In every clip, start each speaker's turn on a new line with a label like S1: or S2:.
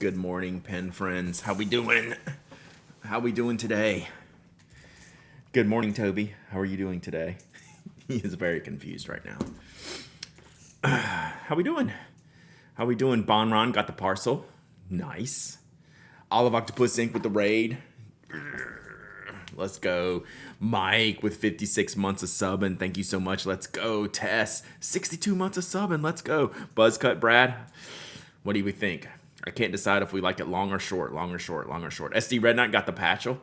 S1: Good morning, pen friends. How we doing? How we doing today? Good morning, Toby. How are you doing today? He is very confused right now. How we doing? How we doing? Bonron got the parcel. Nice. Olive Octopus Inc. with the raid. Let's go. Mike with 56 months of subbing. Thank you so much. Let's go. Tess, 62 months of subbing. Let's go. Buzzcut Brad. What do we think? I can't decide if we like it long or short, long or short, long or short. SD Red Knight got the patchel.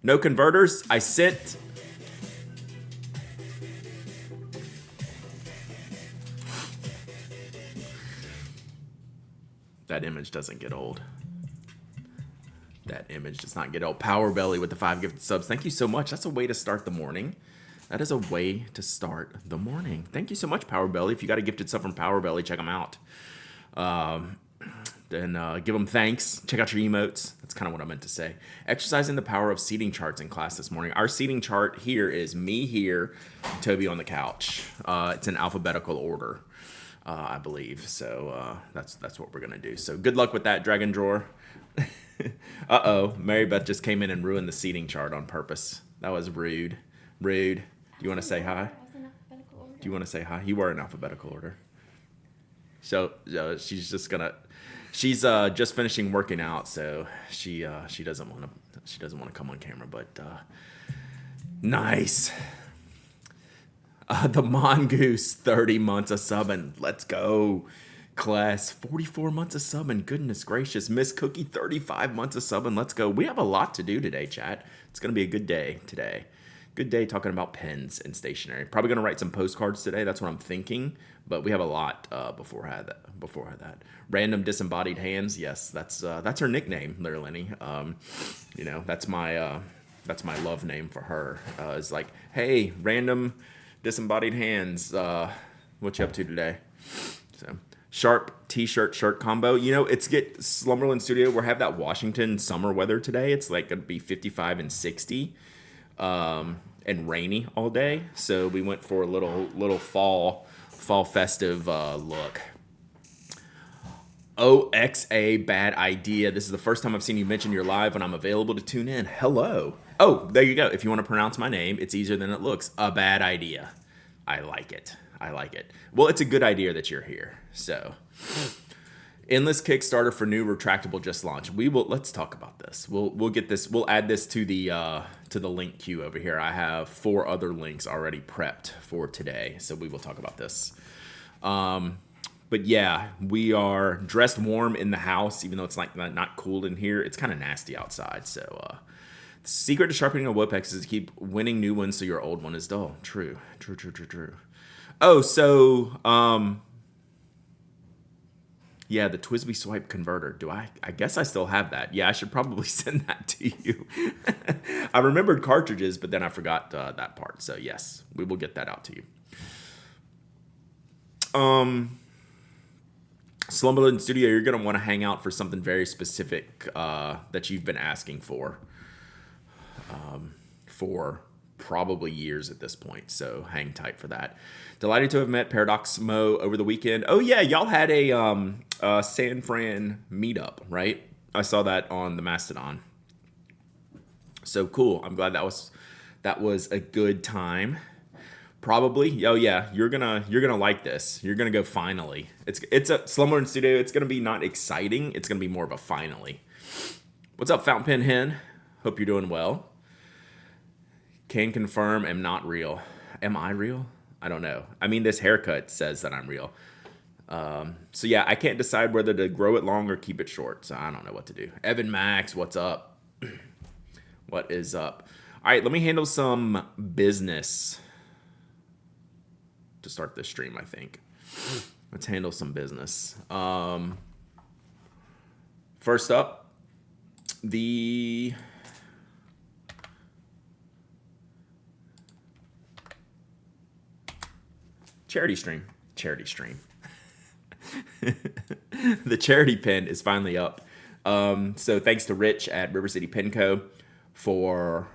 S1: No converters. I sent. That image doesn't get old. That image does not get old. Power Belly with the 5 gifted subs. Thank you so much. That's a way to start the morning. That is a way to start the morning. Thank you so much, Power Belly. If you got a gifted sub from Power Belly, check them out. Then give them thanks. Check out your emotes. That's kind of what I meant to say. Exercising the power of seating charts in class this morning. Our seating chart here is me here, Toby on the couch. It's in alphabetical order, I believe. So that's what we're going to do. So good luck with that, Dragon Drawer. Uh-oh. Mary Beth just came in and ruined the seating chart on purpose. That was rude. Rude. Do you want to say hi? Do you want to say hi? You were in alphabetical order. So she's just gonna. She's just finishing working out, so she doesn't want to come on camera. But nice. The Mongoose 30 months of subbing. Let's go. Class 44 months of subbing. Goodness gracious. Miss Cookie 35 months of subbing. Let's go. We have a lot to do today, chat. It's gonna be a good day today. Good day talking about pens and stationery. Probably gonna write some postcards today. That's what I'm thinking. But we have a lot before I had that. Random disembodied hands. Yes, that's her nickname, Lenny. That's my love name for her. It's like, hey, random disembodied hands. What you up to today? So sharp t-shirt shirt combo. It's Slumberland Studio. We have that Washington summer weather today. It's like gonna be 55 and 60. And rainy all day, so we went for a little fall festive look. OXA bad idea. This is the first time I've seen you mention you're live and I'm available to tune in. Hello. Oh, there you go. If you want to pronounce my name, it's easier than it looks. A bad idea. I like it. Well, it's a good idea that you're here. So, endless Kickstarter for new retractable just launched. Let's talk about this. We'll get this. We'll add this to the link queue over here. I have 4 other links already prepped for today, so we will talk about this. But yeah, we are dressed warm in the house, even though it's like not cool in here. It's kind of nasty outside. So the secret to sharpening a Wopex is to keep winning new ones so your old one is dull. True. Oh, so yeah, the Twisby Swipe converter. I guess I still have that. Yeah, I should probably send that to you. I remembered cartridges, but then I forgot that part. So yes, we will get that out to you. Slumberland Studio, you're going to want to hang out for something very specific that you've been asking for probably years at this point, so hang tight for that. Delighted to have met Paradoxmo over the weekend. Oh yeah, y'all had a San Fran meetup, right? I saw that on the Mastodon. So cool. I'm glad that was a good time. Probably. Oh yeah, you're gonna like this. You're gonna go finally. It's a Slumberland Studio. It's gonna be not exciting. It's gonna be more of a finally. What's up, Fountain Pen Hen? Hope you're doing well. Can confirm am not real. Am I real? I don't know. I mean, this haircut says that I'm real. So yeah, I can't decide whether to grow it long or keep it short. So I don't know what to do. Evan Max, what's up? What is up? All right, let me handle some business to start this stream, I think. Let's handle some business. First up, the charity stream. The charity pen is finally up. So thanks to Rich at River City Pen Co. for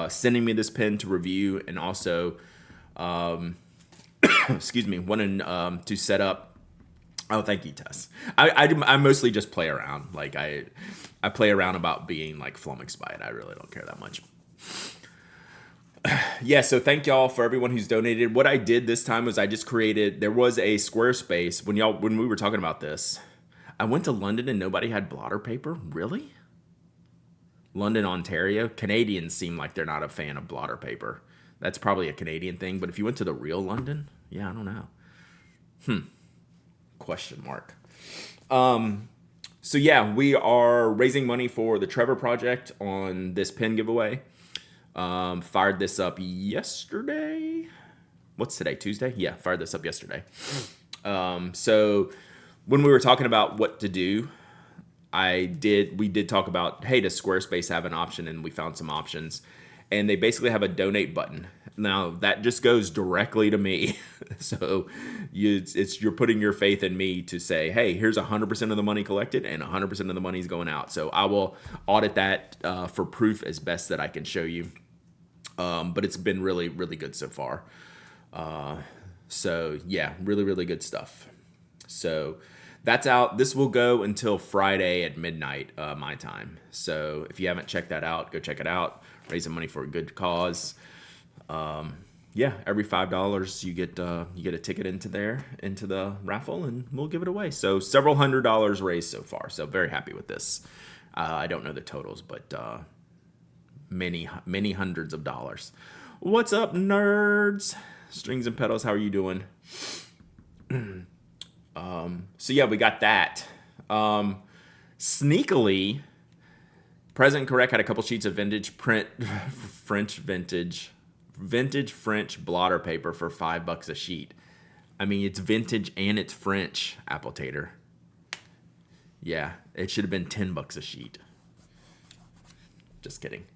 S1: sending me this pen to review, and also excuse me, wanting to set up Oh, thank you, Tess. I mostly just play around. Like I play around about being like flummoxed by it. I really don't care that much. Yeah, so thank y'all for everyone who's donated. What I did this time was I just created. There was a Squarespace when we were talking about this. I went to London and nobody had blotter paper. Really? London, Ontario. Canadians seem like they're not a fan of blotter paper. That's probably a Canadian thing. But if you went to the real London, yeah, I don't know. Question mark. So yeah, we are raising money for the Trevor Project on this pen giveaway. Fired this up yesterday. What's today? Tuesday? Yeah, fired this up yesterday. So when we were talking about what to do, we did talk about, hey, does Squarespace have an option? And we found some options. And they basically have a donate button. Now, that just goes directly to me. So you're putting your faith in me to say, hey, here's 100% of the money collected and 100% of the money is going out. So I will audit that for proof as best that I can show you. But it's been really, really good so far. So yeah, really, really good stuff. So that's out. This will go until Friday at midnight, my time. So if you haven't checked that out, go check it out. Raising money for a good cause. Yeah, every $5 you get a ticket into the raffle, and we'll give it away. So several $100s raised so far. So very happy with this. I don't know the totals, but many hundreds of dollars. What's up, nerds? Strings and pedals, how are you doing? So yeah, we got that. Sneakily, President Correct had a couple sheets of vintage French blotter paper for $5 a sheet. I mean, it's vintage and it's French, Apple Tater. Yeah, it should have been $10 a sheet. Just kidding.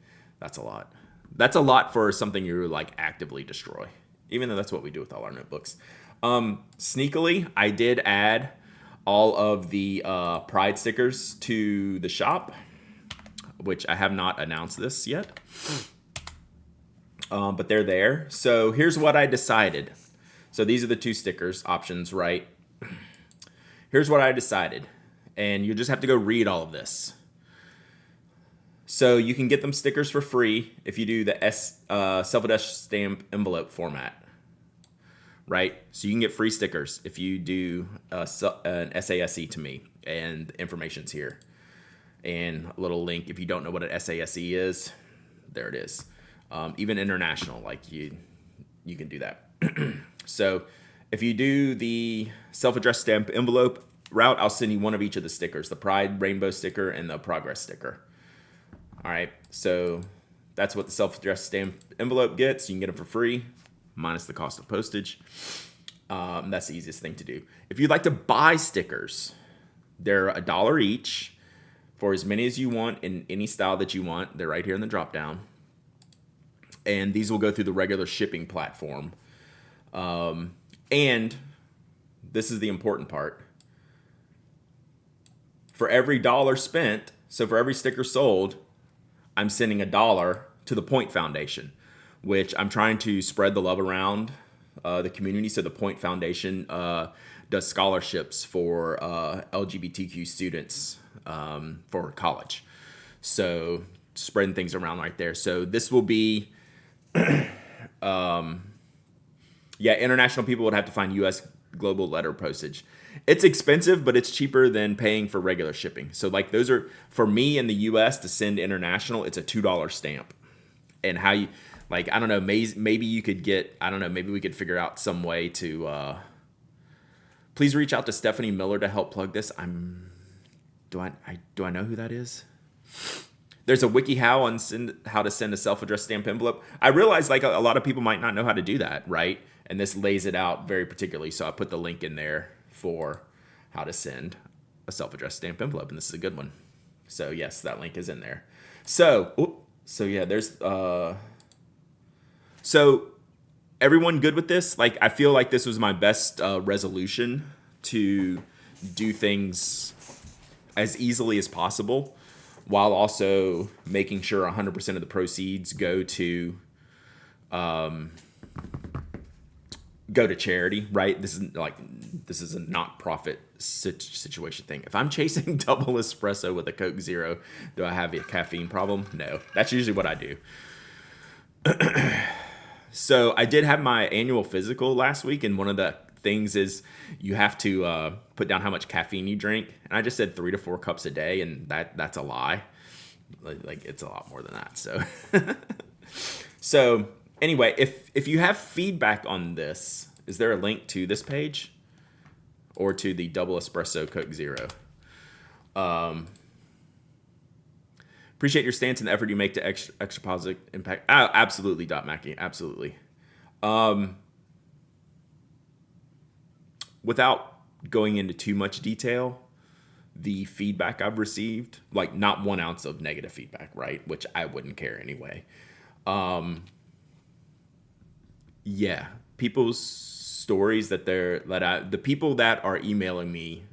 S1: That's a lot. That's a lot for something you like actively destroy, even though that's what we do with all our notebooks. Sneakily, I did add all of the Pride stickers to the shop, which I have not announced this yet. But they're there. So here's what I decided. So these are the two stickers options, right? Here's what I decided. And you just have to go read all of this. So you can get them stickers for free if you do the self-addressed stamp envelope format, right? So you can get free stickers if you do an SASE to me, and the information's here. And a little link if you don't know what an SASE is, there it is. Even international, like you can do that. So if you do the self-addressed stamp envelope route, I'll send you one of each of the stickers, the Pride Rainbow sticker and the Progress sticker. All right, so that's what the self-addressed stamp envelope gets. You can get them for free, minus the cost of postage. That's the easiest thing to do. If you'd like to buy stickers, they're $1 each for as many as you want in any style that you want. They're right here in the drop-down. And these will go through the regular shipping platform. And this is the important part. For every dollar spent, so for every sticker sold, I'm sending $1 to the Point Foundation, which I'm trying to spread the love around the community. So the Point Foundation does scholarships for LGBTQ students for college. So spreading things around right there. So this will be, international people would have to find U.S. global letter postage. It's expensive, but it's cheaper than paying for regular shipping. So like those are, for me in the U.S. to send international, it's a $2 stamp. And how you, like, I don't know, maybe you could get, I don't know, maybe we could figure out some way to, please reach out to Stephanie Miller to help plug this. Do I know who that is? There's a wiki how to send a self-addressed stamp envelope. I realize like a lot of people might not know how to do that, right? And this lays it out very particularly. So I put the link in there for how to send a self-addressed stamp envelope, and this is a good one. So yes, that link is in there. So yeah, there's so everyone good with this? Like I feel like this was my best resolution to do things as easily as possible, while also making sure 100% of the proceeds go to go to charity, right? This is a not profit situation thing. If I'm chasing double espresso with a Coke Zero, do I have a caffeine problem? No, that's usually what I do. So I did have my annual physical last week, and one of the things is you have to put down how much caffeine you drink, and I just said 3 to 4 cups a day, and that's a lie. Like it's a lot more than that. So, so anyway, if you have feedback on this, is there a link to this page or to the double espresso Coke Zero? Appreciate your stance and the effort you make to extra positive impact. Absolutely, Dot Mackie. Absolutely. Without going into too much detail, the feedback I've received, like not 1 ounce of negative feedback, right? Which I wouldn't care anyway. Yeah, people's stories the people that are emailing me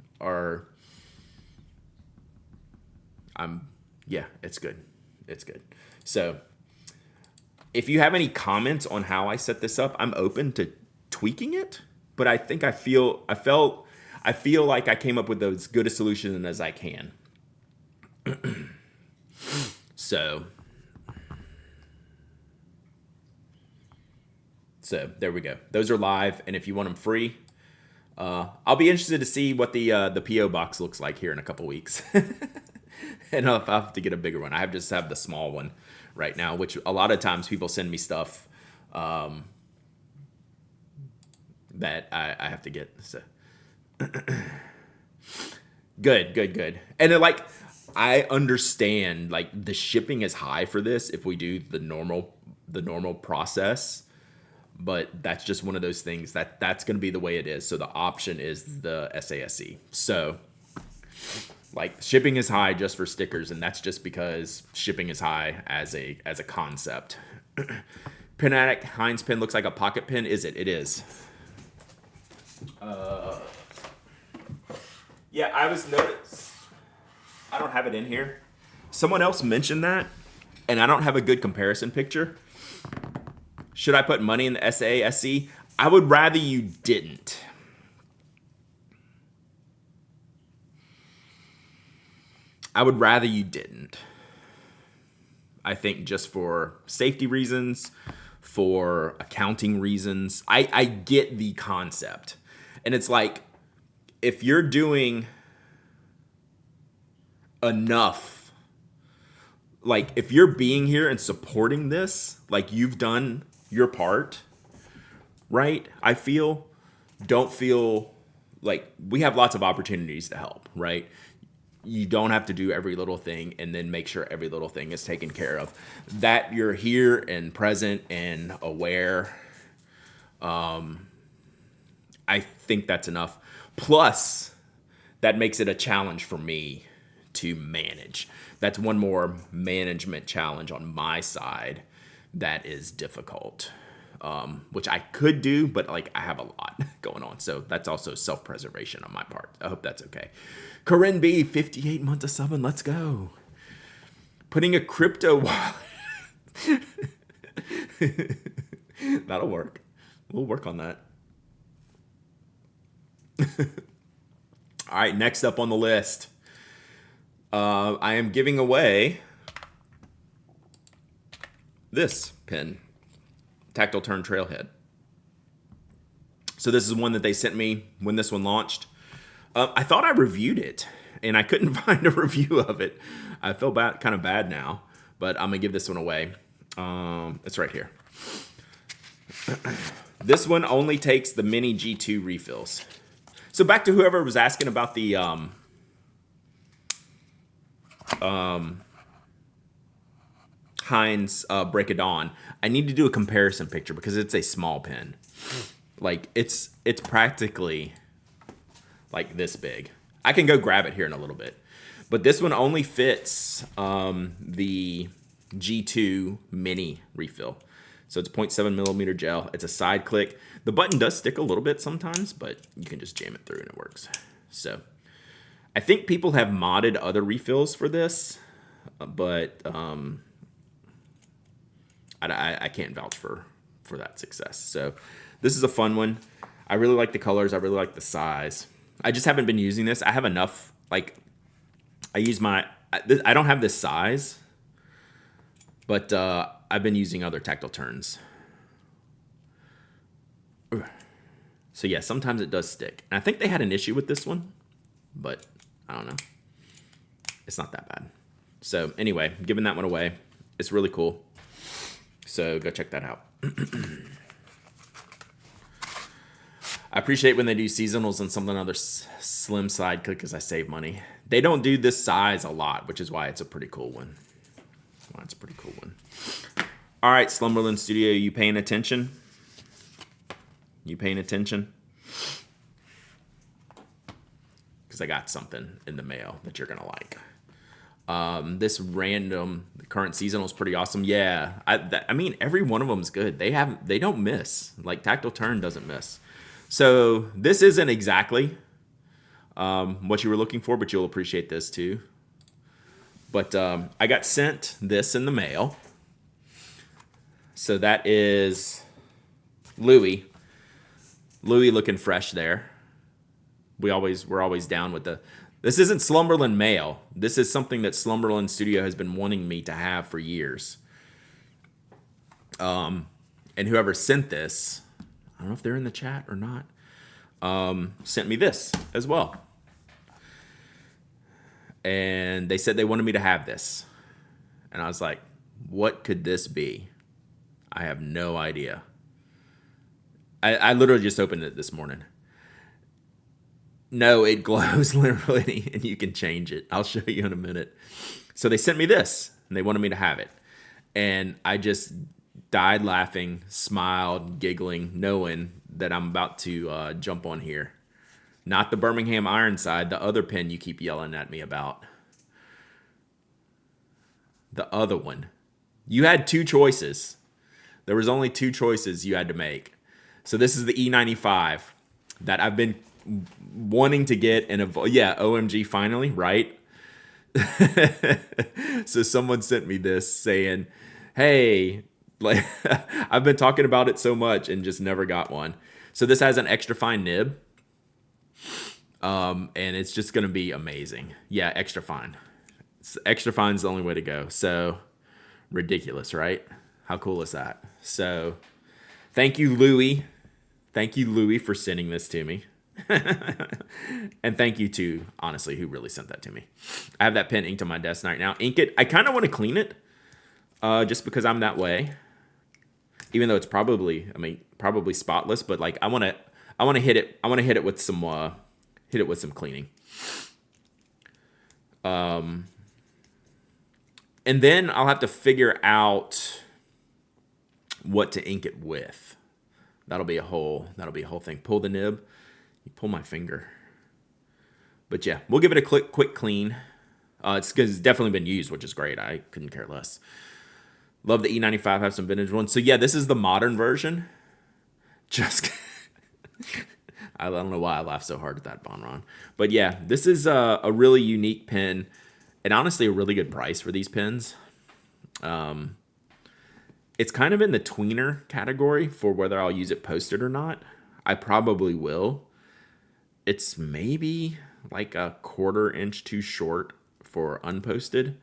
S1: yeah, it's good. It's good. So if you have any comments on how I set this up, I'm open to tweaking it, but I think I feel like I came up with as good a solution as I can. So there we go. Those are live, and if you want them free, I'll be interested to see what the PO box looks like here in a couple weeks. And I'll have to get a bigger one. I just have the small one right now, which a lot of times people send me stuff that I have to get. So good. And then, like, I understand like the shipping is high for this if we do the normal process, but that's just one of those things that's going to be the way it is. So the option is the SASE. So like shipping is high just for stickers, and that's just because shipping is high as a concept. Pen Addict Heinz pen looks like a pocket pen. Is it? It is. Yeah, I was noticed. I don't have it in here. Someone else mentioned that, and I don't have a good comparison picture. Should I put money in the SASE? I would rather you didn't. I think just for safety reasons, for accounting reasons. I get the concept. And it's like, if you're doing enough, like if you're being here and supporting this, like you've done your part, right? Don't feel like we have lots of opportunities to help, right? You don't have to do every little thing and then make sure every little thing is taken care of. That you're here and present and aware, I think that's enough. Plus, that makes it a challenge for me to manage. That's one more management challenge on my side that is difficult, which I could do, but like I have a lot going on. So that's also self-preservation on my part. I hope that's okay. Corinne B, 58 months of subbing. Let's go. Putting a crypto wallet. That'll work. We'll work on that. All right, next up on the list. I am giving away this pen, Tactile Turn Trailhead. So this is one that they sent me when this one launched. I thought I reviewed it, and I couldn't find a review of it. I feel kind of bad now, but I'm going to give this one away. It's right here. This one only takes the mini G2 refills. So back to whoever was asking about the Heinz Break of Dawn. I need to do a comparison picture because it's a small pen. Like it's practically like this big. I can go grab it here in a little bit. But this one only fits the G2 mini refill. So it's 0.7 millimeter gel. It's a side click. The button does stick a little bit sometimes, but you can just jam it through and it works. So I think people have modded other refills for this, but I can't vouch for that success. So This is a fun one. I really like the colors. I really like the size. I just haven't been using this. I have enough. Like, I don't have this size, but I've been using other Tactile Turns. So yeah, sometimes it does stick. And I think they had an issue with this one, but I don't know. It's not that bad. So anyway, giving that one away. It's really cool. So go check that out. I appreciate when they do seasonals on something other slim side because I save money. They don't do this size a lot, which is why it's a pretty cool one. All right, Slumberland Studio, you paying attention? You paying attention? Because I got something in the mail that you're going to like. This random current seasonal is pretty awesome. Yeah, I mean, every one of them is good. They don't miss. Like, Tactile Turn doesn't miss. So this isn't exactly what you were looking for, but you'll appreciate this too. But I got sent this in the mail. So that is Louis. Louis looking fresh there. We're always down with this isn't Slumberland mail. This is something that Slumberland Studio has been wanting me to have for years. And whoever sent this, I don't know if they're in the chat or not, sent me this as well. And they said they wanted me to have this. And I was like, what could this be? I have no idea. I literally just opened it this morning. No, it glows literally, and you can change it. I'll show you in a minute. So they sent me this, and they wanted me to have it. And I just died laughing, smiled, giggling, knowing that I'm about to jump on here. Not the Birmingham Ironside, the other pen you keep yelling at me about. The other one. You had two choices. There was only two choices you had to make. So this is the E95 that I've been wanting to get. Yeah, OMG, finally, right? So someone sent me this saying, hey, like I've been talking about it so much and just never got one. So this has an extra fine nib. And it's just going to be amazing. Yeah, extra fine. Extra fine is the only way to go. So ridiculous, right? How cool is that? So thank you, Louis. Thank you, Louis, for sending this to me. And thank you to, honestly, who really sent that to me. I have that pen inked on my desk right now. Ink it. I kind of want to clean it just because I'm that way. Even though it's probably spotless, but like I want to hit it. I want to hit it with some cleaning. And then I'll have to figure out what to ink it with. That'll be a whole thing. Pull the nib. You pull my finger. But yeah, we'll give it a quick clean. It's definitely been used, which is great. I couldn't care less. Love the E95. Have some vintage ones. So yeah, this is the modern version. Just I don't know why I laughed so hard at that, Bonron. But yeah, this is a really unique pen, and honestly a really good price for these pens. It's kind of in the tweener category for whether I'll use it posted or not. I probably will. It's maybe like a 1/4 inch too short for unposted.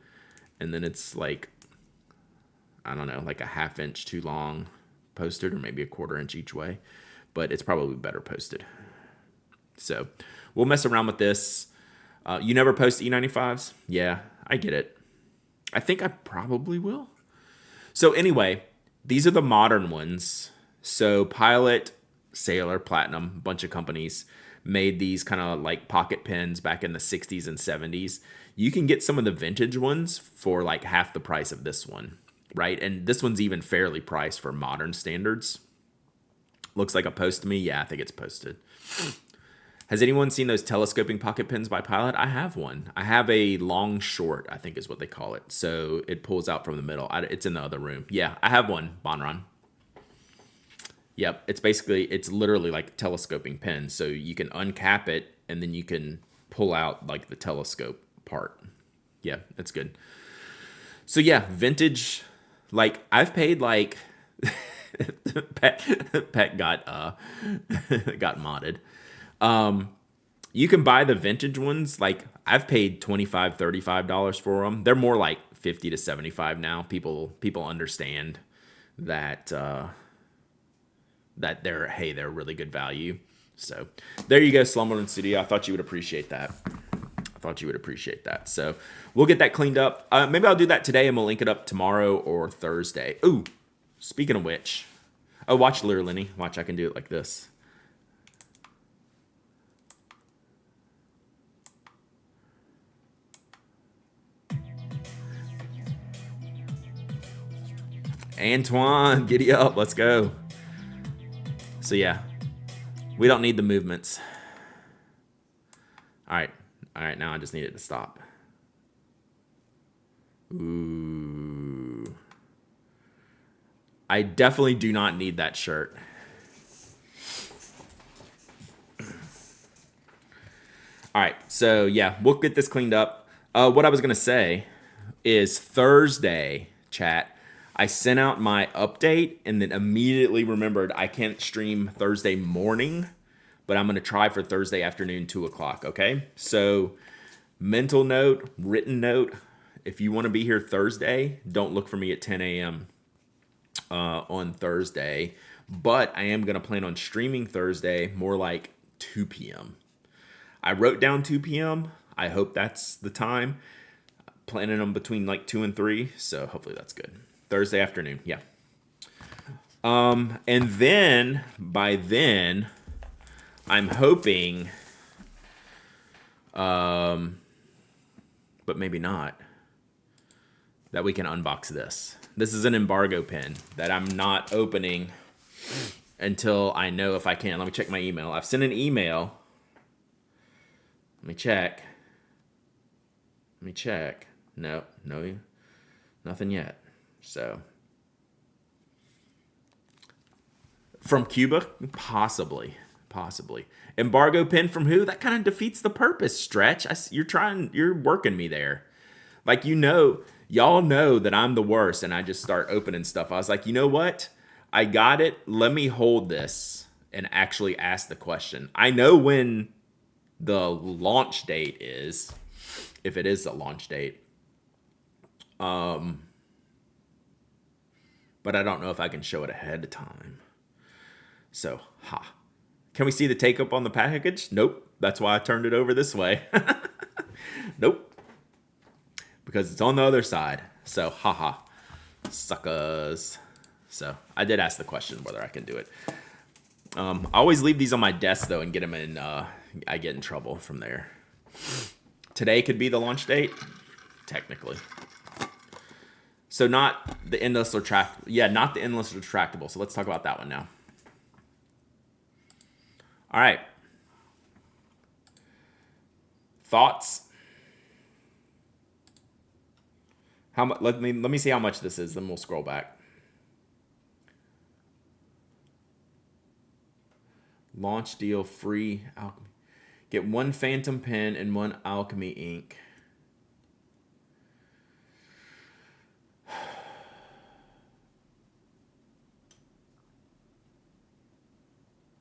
S1: And then it's like, I don't know, like a 1/2 inch too long posted, or maybe a 1/4 inch each way. But it's probably better posted. So we'll mess around with this. You never post E95s? Yeah, I get it. I think I probably will. So anyway, these are the modern ones. So Pilot, Sailor, Platinum, a bunch of companies made these kind of like pocket pens back in the 60s and 70s. You can get some of the vintage ones for like half the price of this one, right? And this one's even fairly priced for modern standards. Looks like a post to me. Yeah, I think it's posted. Has anyone seen those telescoping pocket pens by Pilot? I have one. I have a long short, I think is what they call it. So it pulls out from the middle. It's in the other room. Yeah, I have one, Bonron. Yep, it's literally like a telescoping pen. So you can uncap it and then you can pull out like the telescope part. Yeah, that's good. So yeah, vintage, like I've paid like Pet got got modded. You can buy the vintage ones. Like I've paid $25-$35 for them. They're more like 50 to 75 now. People understand that that they're really good value. So there you go, Slumberland Studio. I thought you would appreciate that. So we'll get that cleaned up. Maybe I'll do that today and we'll link it up tomorrow or Thursday. Ooh, speaking of which, watch Lear Lenny. Watch, I can do it like this. Antoine, giddy up. Let's go. So yeah, we don't need the movements. All right. Now I just need it to stop. Ooh. I definitely do not need that shirt. All right. So yeah, we'll get this cleaned up. What I was going to say is Thursday, chat, I sent out my update and then immediately remembered I can't stream Thursday morning, but I'm going to try for Thursday afternoon, 2 o'clock. Okay. So mental note, written note, if you want to be here Thursday, don't look for me at 10 a.m. On Thursday, but I am going to plan on streaming Thursday more like 2 p.m. I wrote down 2 p.m. I hope that's the time. Planning on between like 2 and 3, so hopefully that's good. Thursday afternoon, yeah. And then by then, I'm hoping, but maybe not, that we can unbox this. This is an embargo pen that I'm not opening until I know if I can. Let me check my email. I've sent an email. Let me check. No, nothing yet. So, from Cuba, possibly. Embargo pen from who? That kind of defeats the purpose. Stretch. You're working me there. Like, y'all know that I'm the worst, and I just start opening stuff. I was like, you know what? I got it. Let me hold this and actually ask the question. I know when the launch date is, if it is a launch date. But I don't know if I can show it ahead of time. So, Can we see the take up on the package? Nope. That's why I turned it over this way. Nope. Because it's on the other side. So, suckers. So, I did ask the question whether I can do it. I always leave these on my desk, though, and get them in. I get in trouble from there. Today could be the launch date, technically. So not the endless retractable. Yeah, not the endless retractable. So let's talk about that one now. All right. Thoughts? How much? Let me see how much this is. Then we'll scroll back. Launch deal free alchemy. Get 1 phantom pen and 1 alchemy ink.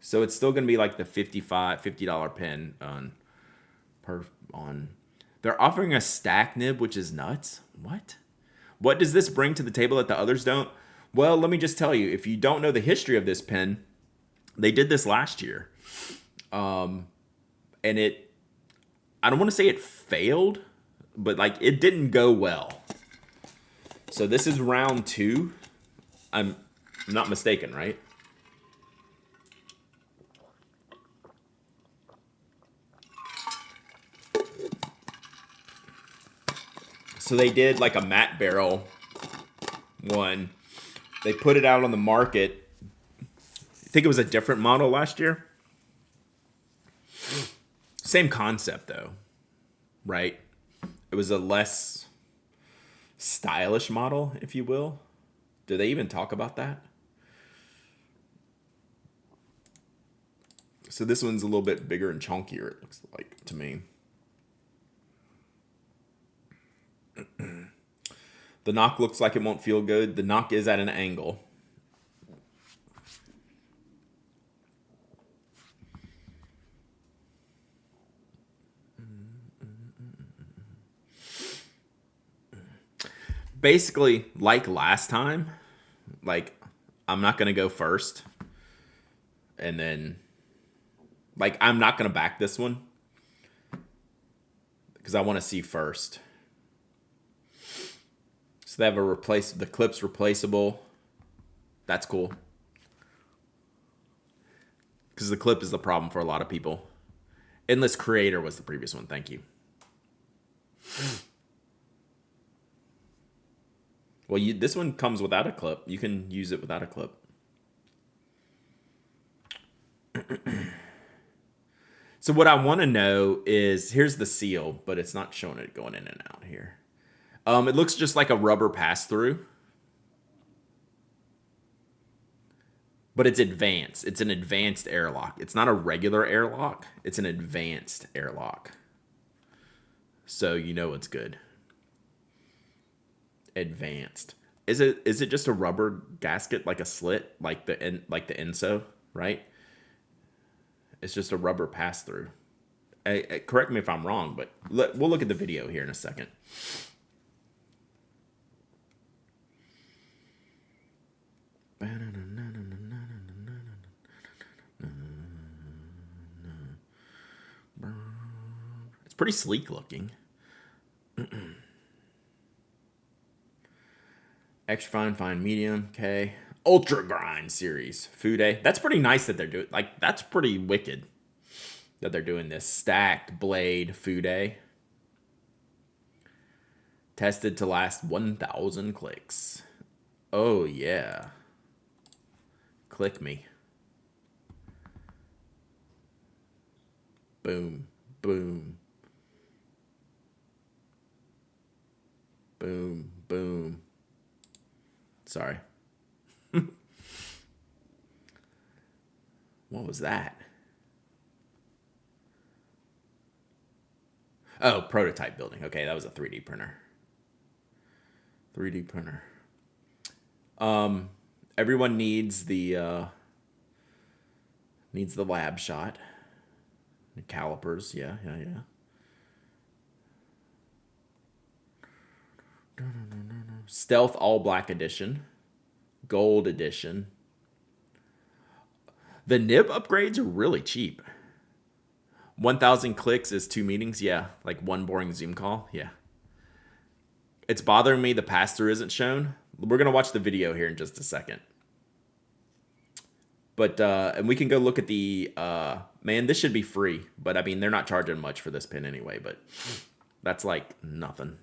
S1: So it's still going to be like the $50 pen on. They're offering a stack nib, which is nuts. What does this bring to the table that the others don't? Well, let me just tell you, if you don't know the history of this pen, they did this last year. And I don't want to say it failed, but like it didn't go well. So this is round 2. I'm not mistaken, right? So they did like a matte barrel one. They put it out on the market. I think it was a different model last year. Same concept though, right? It was a less stylish model, if you will. Do they even talk about that? So this one's a little bit bigger and chunkier, it looks like to me. The knock looks like it won't feel good. The knock is at an angle. basically, like last time, like I'm not going to go first. And then, like, I'm not going to back this one. Because I want to see first. So they have the clip's replaceable. That's cool. Because the clip is the problem for a lot of people. Endless Creator was the previous one. Thank you. Well, this one comes without a clip. You can use it without a clip. So what I want to know is, here's the seal, but it's not showing it going in and out here. It looks just like a rubber pass-through. But it's advanced. It's an advanced airlock. It's not a regular airlock. It's an advanced airlock. So you know it's good. Advanced. Is it just a rubber gasket, like a slit, like the Enso, right? It's just a rubber pass-through. Correct me if I'm wrong, but we'll look at the video here in a second. It's pretty sleek looking. Extra fine, medium, okay. Ultra grind series, Fude. That's pretty nice that they're doing. Like, that's pretty wicked that they're doing this. Stacked blade Fude. Tested to last 1,000 clicks. Oh yeah. Click me. Boom, boom, boom, boom. Sorry. What was that? Oh, prototype building. Okay, that was a 3D printer. 3D printer. Everyone needs the lab shot. The calipers, yeah. Stealth all black edition. Gold edition. The nib upgrades are really cheap. 1,000 clicks is 2 meetings. Yeah, like one boring Zoom call. Yeah. It's bothering me the pass-through isn't shown. We're going to watch the video here in just a second. But, and we can go look at the, man, this should be free. But, I mean, they're not charging much for this pin anyway. But that's like nothing.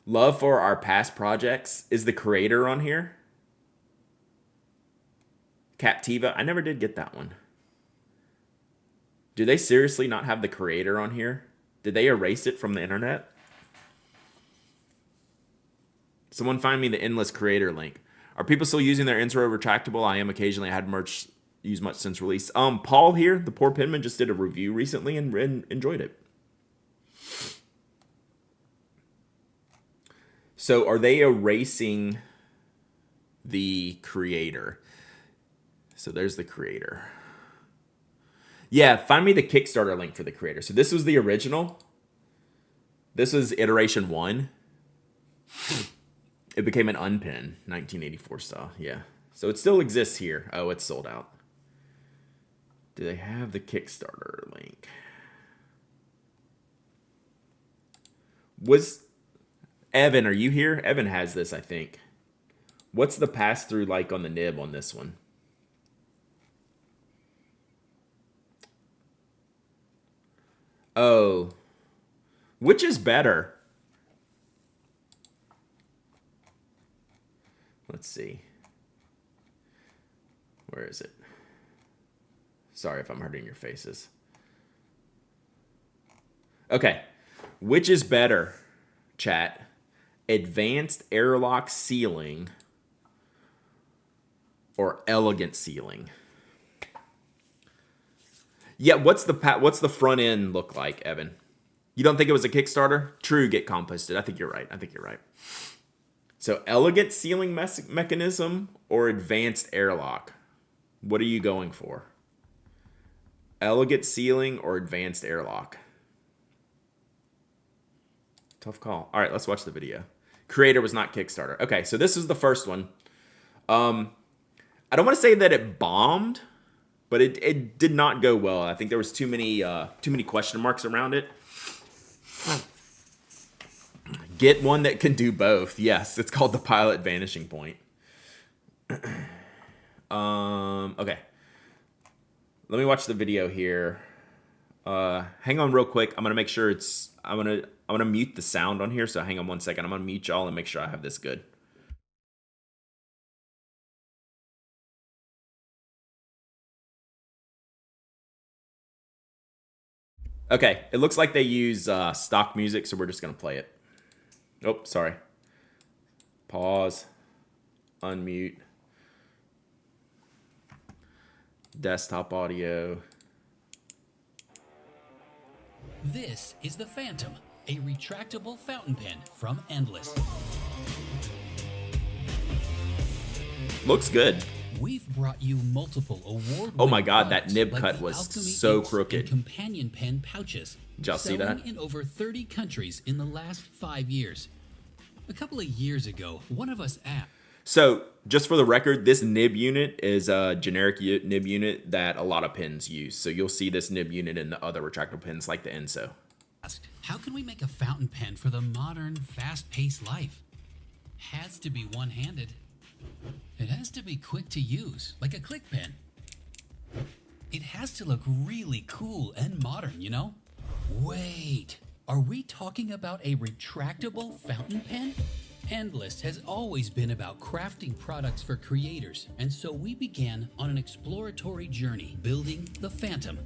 S1: Love for our past projects. Is the creator on here? Captiva. I never did get that one. Do they seriously not have the creator on here? Did they erase it from the internet? Someone find me the Endless Creator link. Are people still using their intro retractable? I am occasionally. I had merch used much since release. Paul here, the poor Pinman, just did a review recently and enjoyed it. So are they erasing the creator? So there's the creator. Yeah, find me the Kickstarter link for the creator. So this was the original. This was iteration 1. It became an unpin, 1984 style. Yeah. So it still exists here. Oh, it's sold out. Do they have the Kickstarter link? Evan, are you here? Evan has this, I think. What's the pass-through like on the nib on this one? Oh. Which is better? Let's see. Where is it? Sorry if I'm hurting your faces. Okay. Which is better, chat? Advanced airlock sealing or elegant sealing? Yeah, what's the front end look like, Evan? You don't think it was a Kickstarter? True, get composted. I think you're right. So elegant sealing mechanism or advanced airlock? What are you going for? Elegant sealing or advanced airlock? Tough call. All right, let's watch the video. Creator was not Kickstarter. Okay, so this is the first one. I don't want to say that it bombed, but it did not go well. I think there was too many question marks around it. Get one that can do both. Yes, it's called the Pilot Vanishing Point. Okay. Let me watch the video here. Hang on real quick. I'm gonna make sure I'm gonna mute the sound on here, so hang on one second. I'm gonna mute y'all and make sure I have this good. Okay, it looks like they use stock music, so we're just gonna play it. Oh, sorry. Pause. Unmute. Desktop audio.
S2: This is the Phantom, a retractable fountain pen from Endless.
S1: Looks good.
S2: We've brought you multiple award-winning
S1: Oh my god, that
S2: products
S1: nib
S2: like
S1: cut
S2: the
S1: was
S2: Alchemy
S1: so
S2: inks
S1: crooked.
S2: and companion pen pouches.
S1: Did y'all see
S2: selling
S1: that?
S2: in over 30 countries in the last 5 years. A couple of years ago, one of us asked.
S1: So, just for the record, this nib unit is a generic nib unit that a lot of pens use. So you'll see this nib unit in the other retractable pens like the Enso.
S2: How can we make a fountain pen for the modern, fast-paced life? Has to be one-handed. It has to be quick to use, like a click pen. It has to look really cool and modern, you know? Wait, are we talking about a retractable fountain pen? Endless has always been about crafting products for creators, and so we began on an exploratory journey building the Phantom.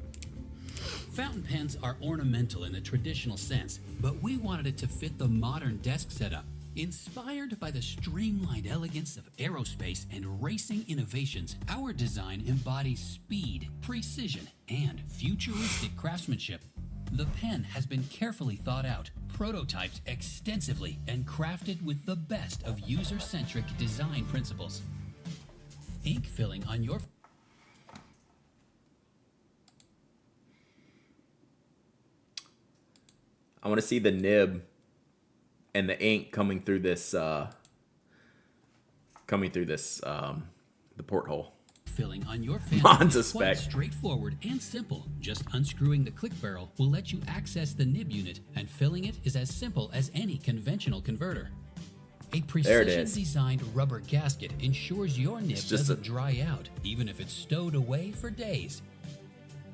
S2: Fountain pens are ornamental in a traditional sense, but we wanted it to fit the modern desk setup. Inspired by the streamlined elegance of aerospace and racing innovations, our design embodies speed, precision, and futuristic craftsmanship. The pen has been carefully thought out, prototyped extensively, and crafted with the best of user-centric design principles. Ink filling on your
S1: I want to see the nib and the ink coming through this the porthole.
S2: filling on your fan
S1: Monza
S2: is quite
S1: spec.
S2: straightforward and simple. Just unscrewing the click barrel will let you access the nib unit, and filling it is as simple as any conventional converter. A precision-designed rubber gasket ensures your nib doesn't dry out, even if it's stowed away for days.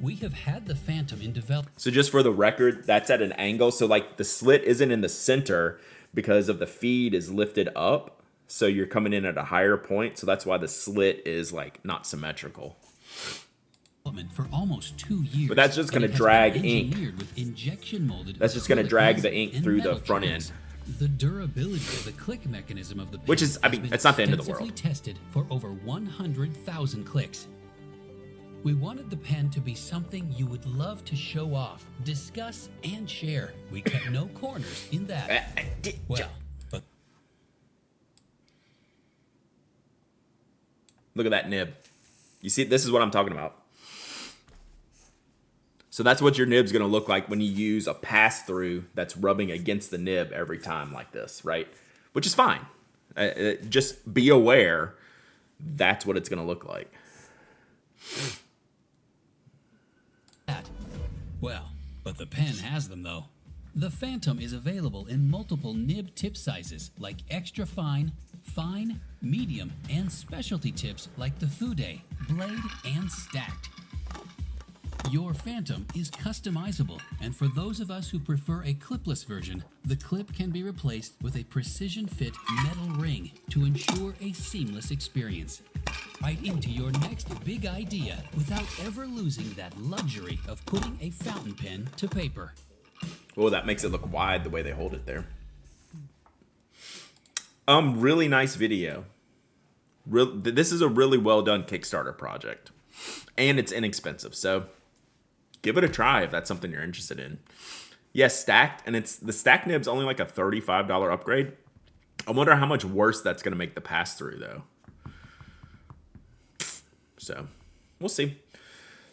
S2: We have had the Phantom in development.
S1: So just for the record, that's at an angle. So like the slit isn't in the center because of the feed is lifted up. So you're coming in at a higher point. So that's why the slit is like not symmetrical.
S2: For almost 2 years.
S1: But that's just going to drag ink.
S2: With injection molded
S1: That's just going to drag the ink through the front end.
S2: The durability of the click mechanism of the pen,
S1: which is, I mean, it's not the end of the world.
S2: Tested for over 100,000 clicks. We wanted the pen to be something you would love to show off, discuss, and share. We cut no corners in that. Well, but
S1: look at that nib. You see, this is what I'm talking about. So that's what your nib's going to look like when you use a pass-through that's rubbing against the nib every time like this, right? Which is fine. Just be aware that's what it's going to look like.
S2: Well, but the pen has them though. The Phantom is available in multiple nib tip sizes like extra fine, fine, medium, and specialty tips like the Fude, blade, and stacked. Your Phantom is customizable, and for those of us who prefer a clipless version, the clip can be replaced with a precision-fit metal ring to ensure a seamless experience. Right into your next big idea without ever losing that luxury of putting a fountain pen to paper.
S1: Oh, that makes it look wide the way they hold it there. Really nice video. This is a really well done Kickstarter project, and it's inexpensive, so give it a try if that's something you're interested in. Yes, stacked, and it's the stacked nib's only like a $35 upgrade. I wonder how much worse that's going to make the pass through though. So We'll see.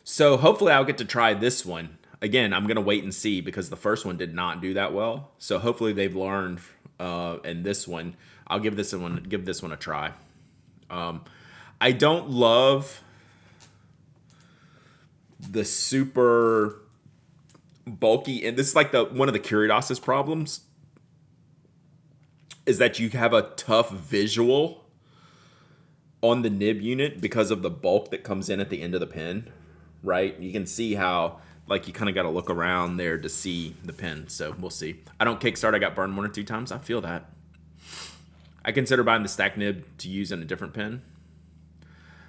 S1: So hopefully I'll get to try this one. Again, I'm going to wait and see because the first one did not do that well. So hopefully they've learned in this one. I'll give this one a try. I don't love the super bulky, and this is like one of the Curios's problems is that you have a tough visual on the nib unit because of the bulk that comes in at the end of the pen, right? You can see how, like, you kind of got to look around there to see the pen. So we'll see. I don't Kickstart. I got burned 1 or 2 times. I feel that. I consider buying the stack nib to use in a different pen.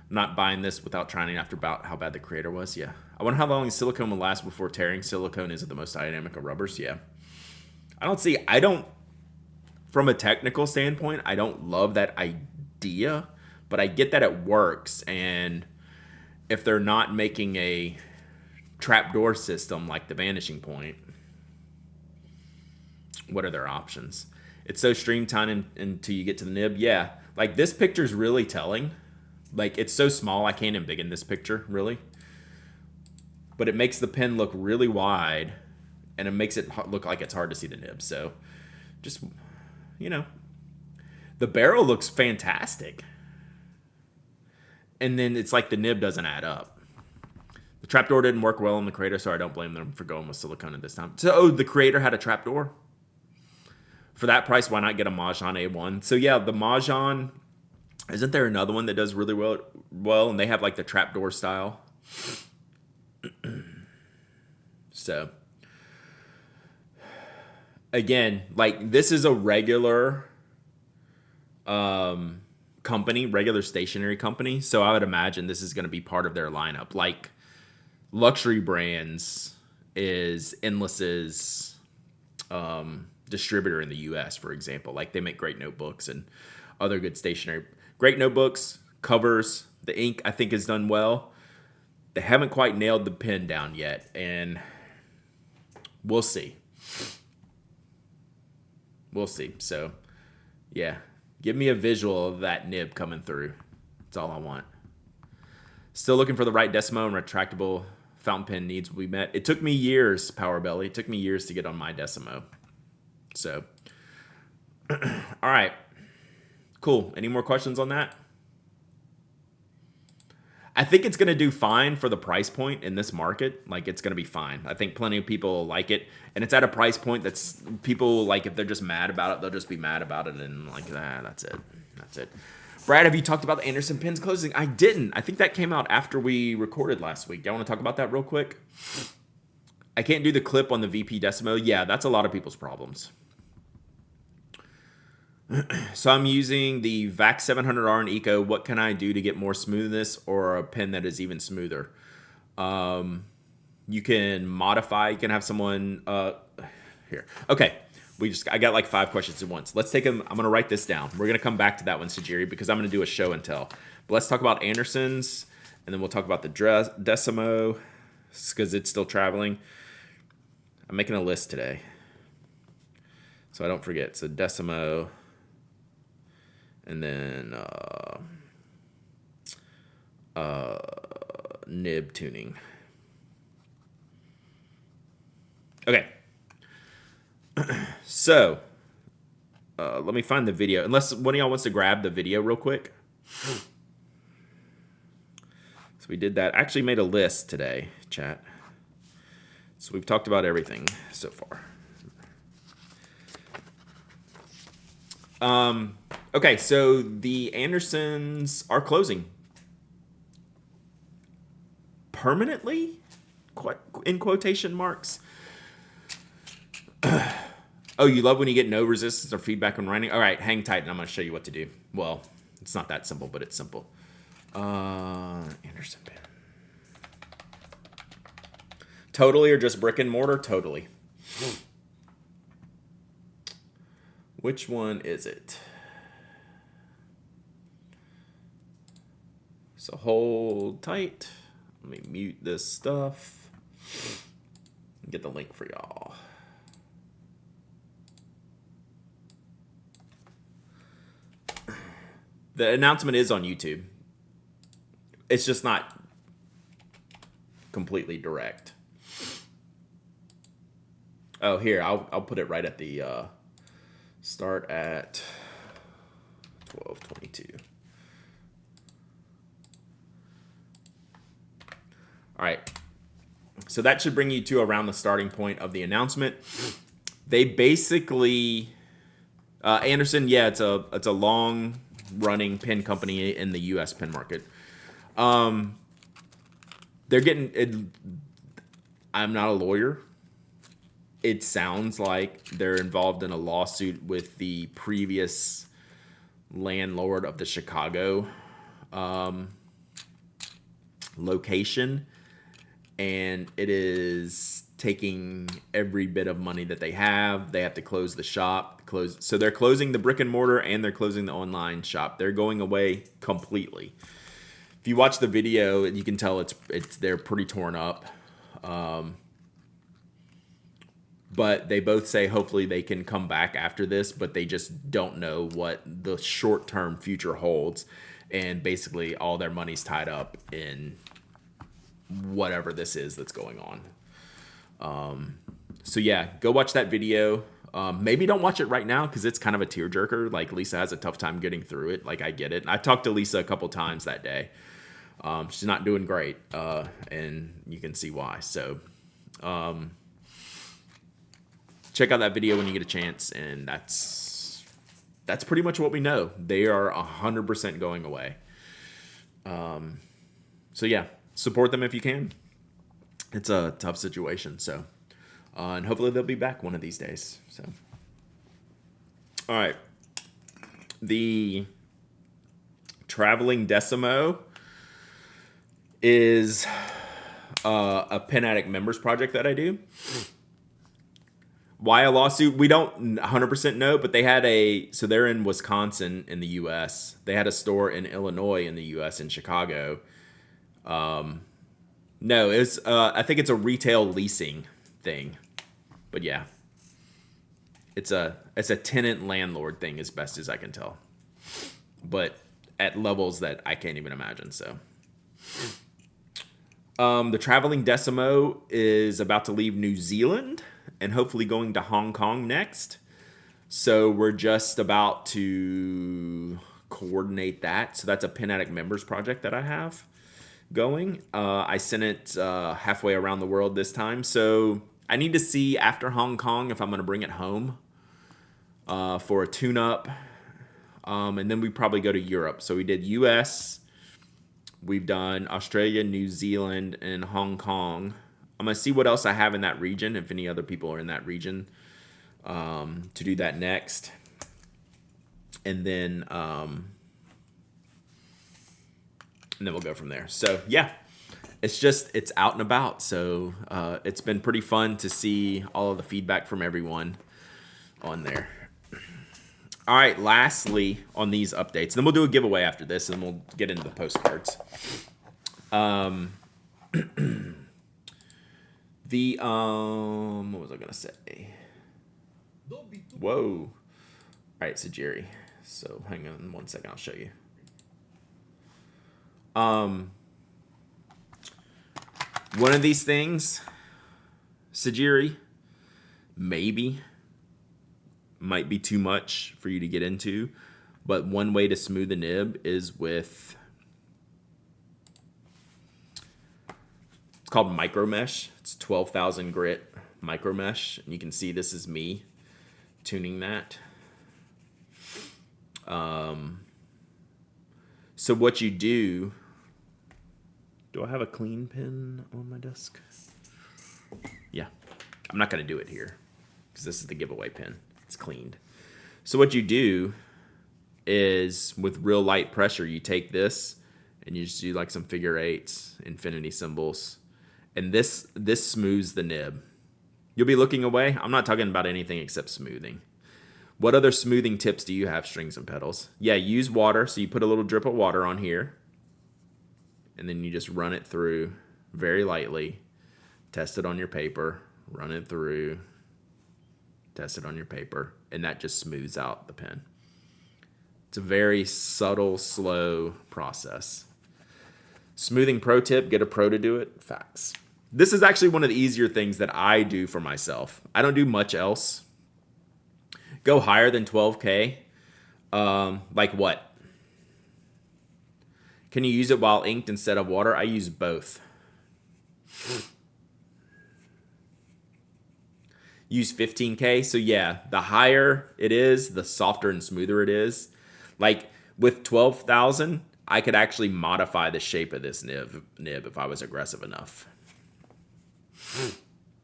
S1: I'm not buying this without trying it after about how bad the creator was. Yeah. I wonder how long silicone will last before tearing. Silicone isn't the most dynamic of rubbers. Yeah. From a technical standpoint, I don't love that idea, but I get that it works. And if they're not making a trapdoor system like the Vanishing Point, what are their options? It's so streamlined until you get to the nib. Yeah, like this picture's really telling. Like, it's so small, I can't embiggen this picture, really. But it makes the pen look really wide, and it makes it look like it's hard to see the nib. So, just, the barrel looks fantastic. And then it's like the nib doesn't add up. The trapdoor didn't work well in the creator, so I don't blame them for going with silicone at this time. So, the creator had a trapdoor? For that price, why not get a Mahjong A1? So, yeah, the Mahjong... Isn't there another one that does really well, and they have like the trapdoor style? So, again, like this is a regular company, regular stationery company. So I would imagine this is going to be part of their lineup. Like Luxury Brands is Endless's distributor in the U.S., for example. Like they make great notebooks and other good stationery. Great notebooks, covers, the ink I think is done well. They haven't quite nailed the pen down yet, and we'll see. We'll see. So, yeah, give me a visual of that nib coming through. That's all I want. Still looking for the right Decimo and retractable fountain pen needs will be met. It took me years, Power Belly. It took me years to get on my Decimo. So, all right. Cool. Any more questions on that? I think it's going to do fine for the price point in this market. Like, it's going to be fine. I think plenty of people like it. And it's at a price point that's people, like, if they're just mad about it, they'll just be mad about it. And, like, that's it. That's it. Brad, have you talked about the Anderson pens closing? I didn't. I think that came out after we recorded last week. Do you want to talk about that real quick? I can't do the clip on the VP Decimo. Yeah, that's a lot of people's problems. So I'm using the VAC 700R in Eco. What can I do to get more smoothness or a pen that is even smoother? You can modify. You can have someone here. Okay, I got like 5 questions at once. Let's take them. I'm gonna write this down. We're gonna come back to that one, Sajiri, because I'm gonna do a show and tell. But let's talk about Anderson's, and then we'll talk about the Decimo because it's still traveling. I'm making a list today, so I don't forget. So Decimo. And then nib tuning. Okay. So let me find the video. Unless one of y'all wants to grab the video real quick. So we did that. I actually made a list today, chat. So we've talked about everything so far. Okay, so the Andersons are closing permanently, in quotation marks. Oh, you love when you get no resistance or feedback when writing? All right, hang tight, and I'm going to show you what to do. Well, it's not that simple, but it's simple. Anderson pen. Totally or just brick and mortar? Totally. Which one is it? So hold tight. Let me mute this stuff. Get the link for y'all. The announcement is on YouTube. It's just not completely direct. Oh, here, I'll put it right at the start at 12:22. All right. So that should bring you to around the starting point of the announcement. They basically Anderson, yeah, it's a long running pen company in the US pen market. They're getting it, I'm not a lawyer. It sounds like they're involved in a lawsuit with the previous landlord of the Chicago location, and it is taking every bit of money that they have. They have to close the shop, so they're closing the brick and mortar and they're closing the online shop. They're going away completely. If you watch the video, you can tell they're pretty torn up. But they both say hopefully they can come back after this, but they just don't know what the short-term future holds. And basically all their money's tied up in whatever this is that's going on. So yeah, go watch that video. Maybe don't watch it right now because it's kind of a tearjerker. Like, Lisa has a tough time getting through it. Like, I get it. I talked to Lisa a couple times that day. She's not doing great, and you can see why. So check out that video when you get a chance, and that's pretty much what we know. They are 100% going away. So yeah, support them if you can. It's a tough situation. So, and hopefully they'll be back one of these days. So, all right, the Traveling Decimo is a Pen Addict members project that I do. Why a lawsuit? We don't 100% know, but they had so they're in Wisconsin in the U.S. They had a store in Illinois in the U.S. in Chicago. No, it's I think it's a retail leasing thing, but yeah, it's a tenant landlord thing as best as I can tell, but at levels that I can't even imagine. So, the Traveling Decimo is about to leave New Zealand and hopefully going to Hong Kong next. So we're just about to coordinate that. So that's a Pen Addict members project that I have going. I sent it halfway around the world this time. So I need to see after Hong Kong if I'm going to bring it home for a tune-up. And then we probably go to Europe. So we did US, we've done Australia, New Zealand, and Hong Kong. I'm going to see what else I have in that region, if any other people are in that region, to do that next. And then we'll go from there. So, yeah, it's out and about. So it's been pretty fun to see all of the feedback from everyone on there. All right, lastly on these updates, then we'll do a giveaway after this, and we'll get into the postcards. What was I gonna say? Whoa! All right, Sajiri. So hang on 1 second, I'll show you. One of these things, Sajiri, maybe might be too much for you to get into, but one way to smooth a nib is with, it's called micro mesh. It's 12,000 grit micro mesh, and you can see this is me tuning that. So what you do I have a clean pen on my desk? Yeah, I'm not going to do it here because this is the giveaway pen. It's cleaned. So what you do is with real light pressure, you take this and you just do like some figure eights, infinity symbols, and this smooths the nib. You'll be looking away. I'm not talking about anything except smoothing. What other smoothing tips do you have, strings and pedals? Yeah, use water. So you put a little drip of water on here, and then you just run it through very lightly. Test it on your paper. Run it through. Test it on your paper. And that just smooths out the pen. It's a very subtle, slow process. Smoothing pro tip, get a pro to do it. Facts. This is actually one of the easier things that I do for myself. I don't do much else. Go higher than 12K. Like what? Can you use it while inked instead of water? I use both. Use 15K. So yeah, the higher it is, the softer and smoother it is. Like with 12,000, I could actually modify the shape of this nib if I was aggressive enough.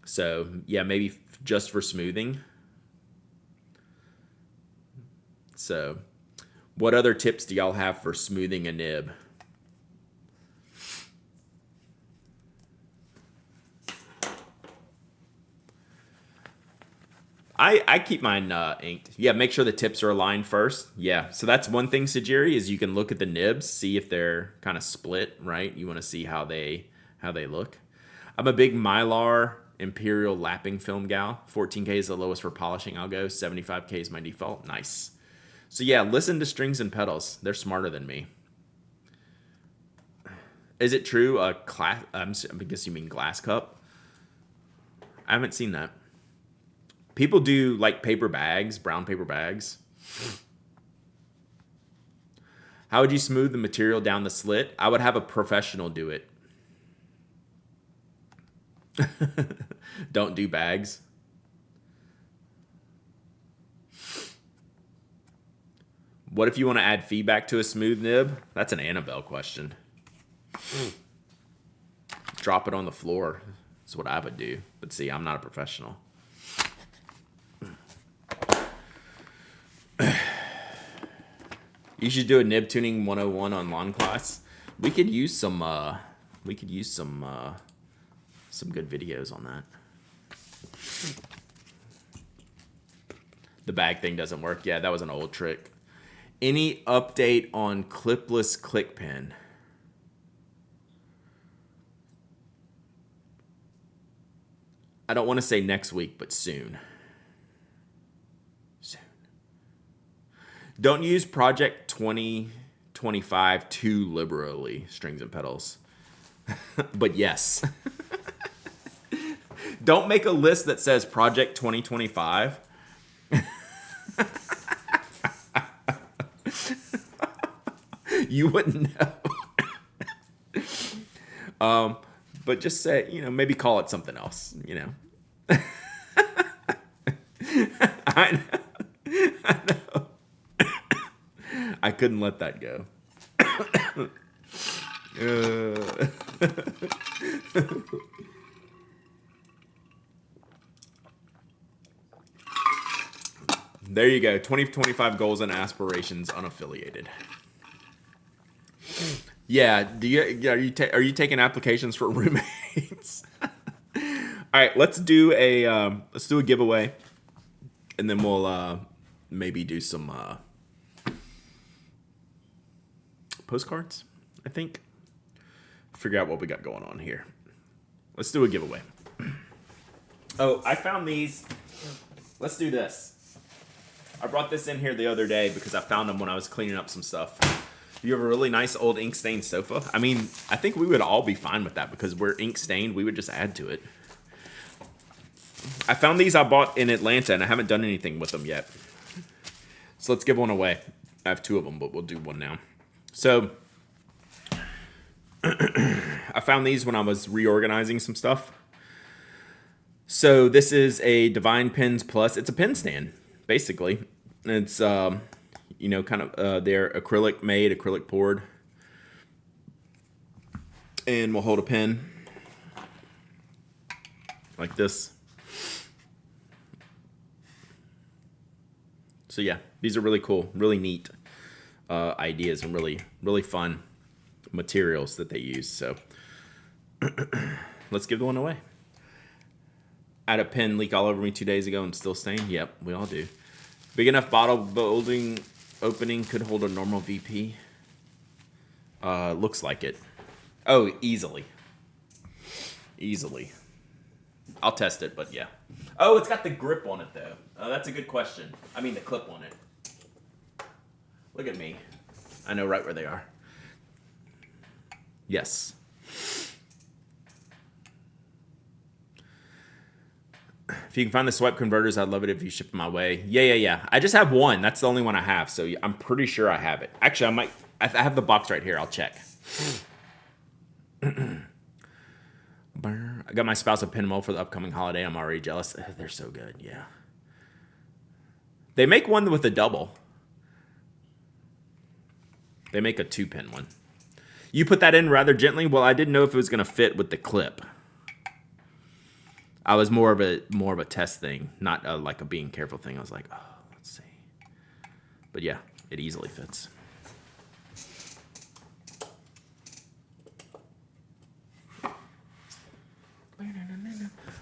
S1: So yeah, maybe just for smoothing. So what other tips do y'all have for smoothing a nib? I keep mine inked. Yeah, make sure the tips are aligned first. Yeah, so that's one thing, Sajiri, is you can look at the nibs, see if they're kind of split, right? You want to see how they look. I'm a big Mylar Imperial lapping film gal. 14K is the lowest for polishing. I'll go. 75K is my default. Nice. So yeah, listen to Strings and Pedals. They're smarter than me. Is it true? I guess you mean glass cup. I haven't seen that. People do like paper bags, brown paper bags. How would you smooth the material down the slit? I would have a professional do it. Don't do bags. What if you want to add feedback to a smooth nib? That's an Annabelle question. Drop it on the floor is what I would do. But see, I'm not a professional. You should do a nib tuning 101 on lawn class. We could use some good videos on that. The bag thing doesn't work. Yeah, that was an old trick. Any update on clipless click pen? I don't want to say next week, but soon. Don't use Project 2025 too liberally, Strings and Pedals. But yes. Don't make a list that says Project 2025. You wouldn't know. But just say, maybe call it something else, I know. I couldn't let that go. There you go. 2025 goals and aspirations unaffiliated. Yeah. Are you taking applications for roommates? All right. Let's do a giveaway, and then we'll maybe do some postcards. I think. Figure out what we got going on here. Let's do a giveaway. Oh, I found these. Let's do this. I brought this in here the other day because I found them when I was cleaning up some stuff. You have a really nice old ink stained sofa. I mean, I think we would all be fine with that because we're ink stained. We would just add to it. I found these I bought in Atlanta and I haven't done anything with them yet. So let's give one away. I have two of them, but we'll do one now. So I found these when I was reorganizing some stuff. So this is a Divine Pens Plus. It's a pen stand, basically. It's, kind of, they're acrylic made, acrylic poured. And we'll hold a pen like this. So yeah, these are really cool, really neat ideas and really, really fun materials that they use. So let's give the one away. I had a pen leak all over me 2 days ago and still stained. Yep, we all do. Big enough bottle building opening could hold a normal VP. Looks like it. Oh, easily. Easily. I'll test it, but yeah. Oh, it's got the grip on it, though. That's a good question. I mean, the clip on it. Look at me. I know right where they are. Yes. If you can find the swipe converters, I'd love it if you ship them my way. Yeah. I just have one. That's the only one I have, so I'm pretty sure I have it. Actually, I have the box right here. I'll check. I got my spouse a pin mold for the upcoming holiday. I'm already jealous. They're so good, yeah. They make one with a double. They make a 2-pin one. You put that in rather gently. Well, I didn't know if it was going to fit with the clip. I was more of a test thing, not like a being careful thing. I was like, oh, let's see. But yeah, it easily fits.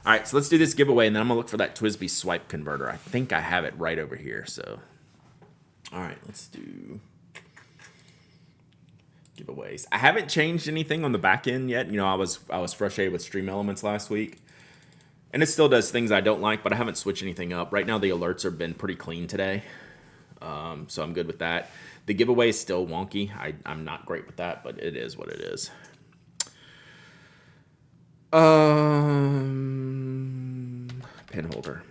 S1: All right, so let's do this giveaway, and then I'm going to look for that TWSBI swipe converter. I think I have it right over here, so. All right, let's do giveaways. I haven't changed anything on the back end yet. You know, I was frustrated with Stream Elements last week, and it still does things I don't like, but I haven't switched anything up. Right now, the alerts have been pretty clean today, so I'm good with that. The giveaway is still wonky. I'm not great with that, but it is what it is. Pen holder.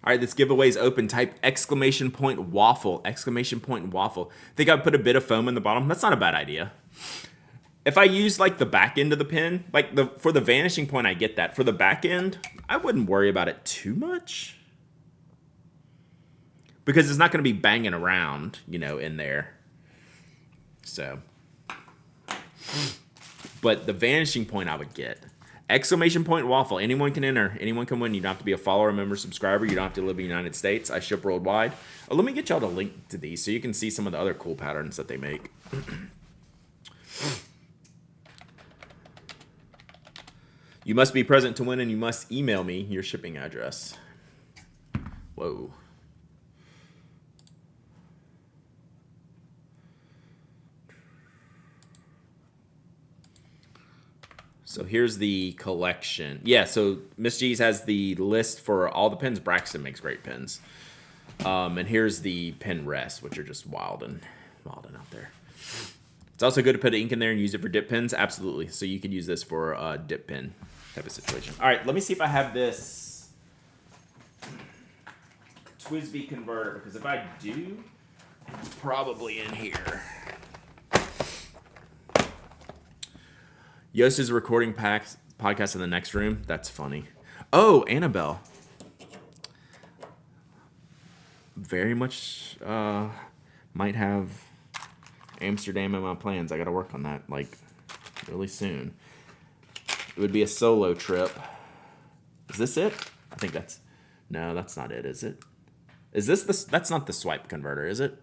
S1: All right, this giveaway is open. Type exclamation point waffle, exclamation point waffle. Think I put a bit of foam in the bottom? That's not a bad idea. If I use like the back end of the pen, like for the vanishing point, I get that. For the back end, I wouldn't worry about it too much, because it's not going to be banging around, you know, in there. So, but the vanishing point I would get. Exclamation point waffle. Anyone can enter. Anyone can win. You don't have to be a follower, member, subscriber. You don't have to live in the United States. I ship worldwide. Let me get y'all the link to these so you can see some of the other cool patterns that they make. You must be present to win, and you must email me your shipping address. Whoa. So here's the collection. Yeah, so Miss G's has the list for all the pens. Braxton makes great pens. And here's the pen rests, which are just wild and out there. It's also good to put ink in there and use it for dip pens. Absolutely. So you could use this for a dip pen type of situation. All right, let me see if I have this TWSBI converter, because if I do, it's probably in here. Yost is recording podcast in the next room. That's funny. Oh, Annabelle. Very much might have Amsterdam in my plans. I got to work on that like really soon. It would be a solo trip. Is this it? I think that's... No, that's not it, is it? Is this the... That's not the swipe converter, is it?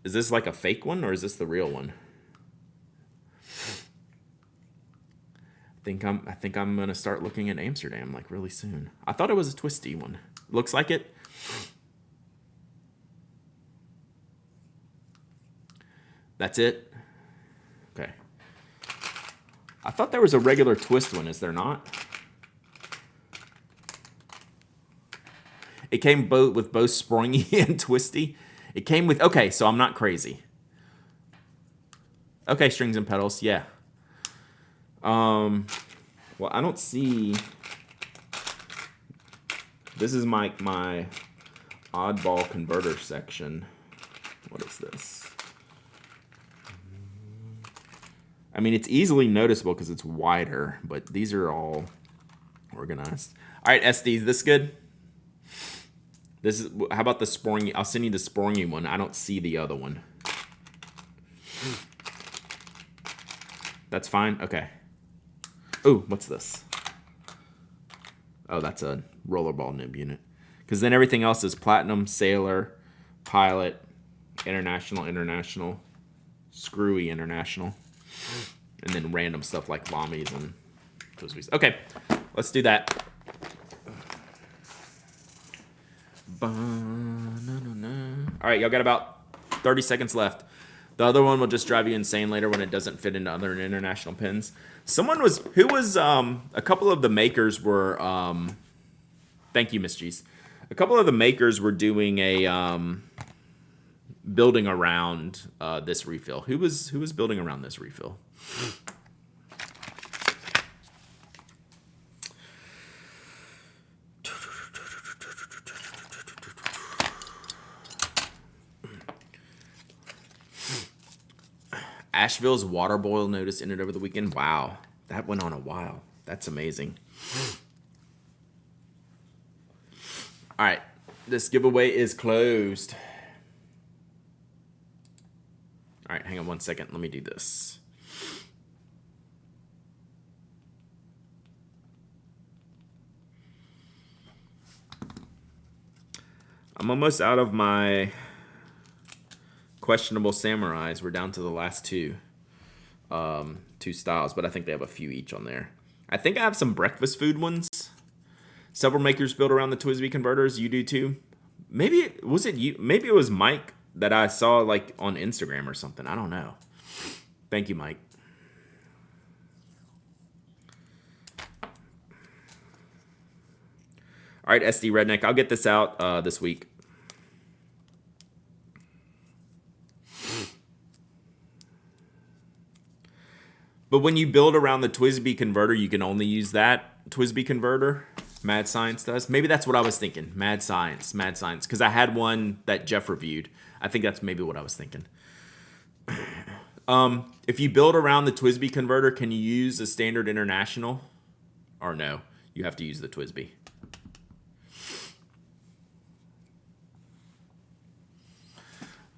S1: Is this like a fake one, or is this the real one? I think I'm gonna start looking at Amsterdam like really soon. I thought it was a twisty one. Looks like it. That's it. Okay. I thought there was a regular twist one. Is there not? It came with both springy and twisty. It came with... Okay, so I'm not crazy. Okay, strings and pedals. Yeah. Well, I don't see... This is my oddball converter section. What is this? I mean, it's easily noticeable because it's wider, but these are all organized. All right, SD, is this good? This is... How about the springy? I'll send you the springy one. I don't see the other one. That's fine? Okay. Ooh, what's this? Oh, that's a rollerball nib unit. Because then everything else is platinum, sailor, pilot, international, screwy international, and then random stuff like Lamies and those. Okay, let's do that. All right, y'all got about 30 seconds left. The other one will just drive you insane later when it doesn't fit into other international pins. A couple of the makers were, thank you, Miss G's. A couple of the makers were doing a building around this refill. Who was building around this refill? Asheville's water boil notice ended over the weekend. Wow, that went on a while. That's amazing. All right, this giveaway is closed. All right, hang on one second. Let me do this. I'm almost out of my questionable samurais. We're down to the last two styles, but I think they have a few each on there. I think I have some breakfast food ones. Several makers built around the TWSBI converters. You do too. Maybe was it you? Maybe it was Mike that I saw like on Instagram or something. I don't know. Thank you, Mike. All right, SD Redneck. I'll get this out this week. But when you build around the TWSBI converter, you can only use that TWSBI converter. Mad Science does. Maybe that's what I was thinking. Mad Science. Because I had one that Jeff reviewed. I think that's maybe what I was thinking. If you build around the TWSBI converter, can you use a standard international? Or no? You have to use the TWSBI.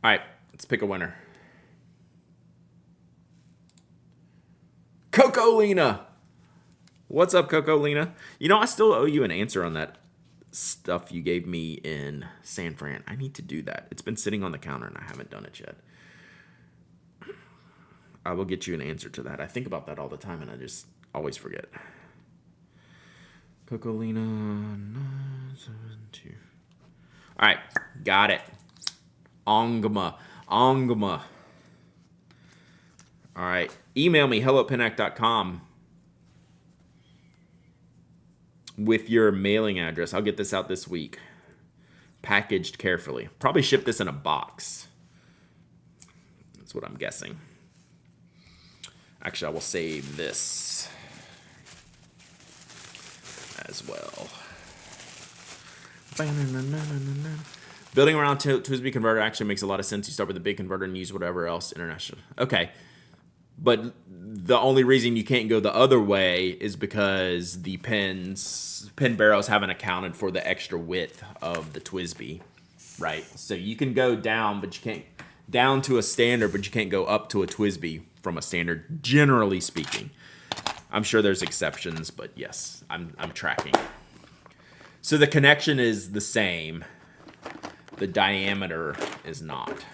S1: All right, let's pick a winner. Coco Lena. What's up, Coco Lena? You know, I still owe you an answer on that stuff you gave me in San Fran. I need to do that. It's been sitting on the counter and I haven't done it yet. I will get you an answer to that. I think about that all the time and I just always forget. Coco Lena 972. All right, got it. Ongma. All right. Email me, hello@pinac.com with your mailing address. I'll get this out this week. Packaged carefully. Probably ship this in a box. That's what I'm guessing. Actually, I will save this as well. Building around TWSBI converter actually makes a lot of sense. You start with a big converter and use whatever else international. Okay. But the only reason you can't go the other way is because the pen barrels haven't accounted for the extra width of the TWSBI, right? So you can go down, but you can't down to a standard, but you can't go up to a TWSBI from a standard, generally speaking. I'm sure there's exceptions, but yes, I'm tracking. So the connection is the same. The diameter is not.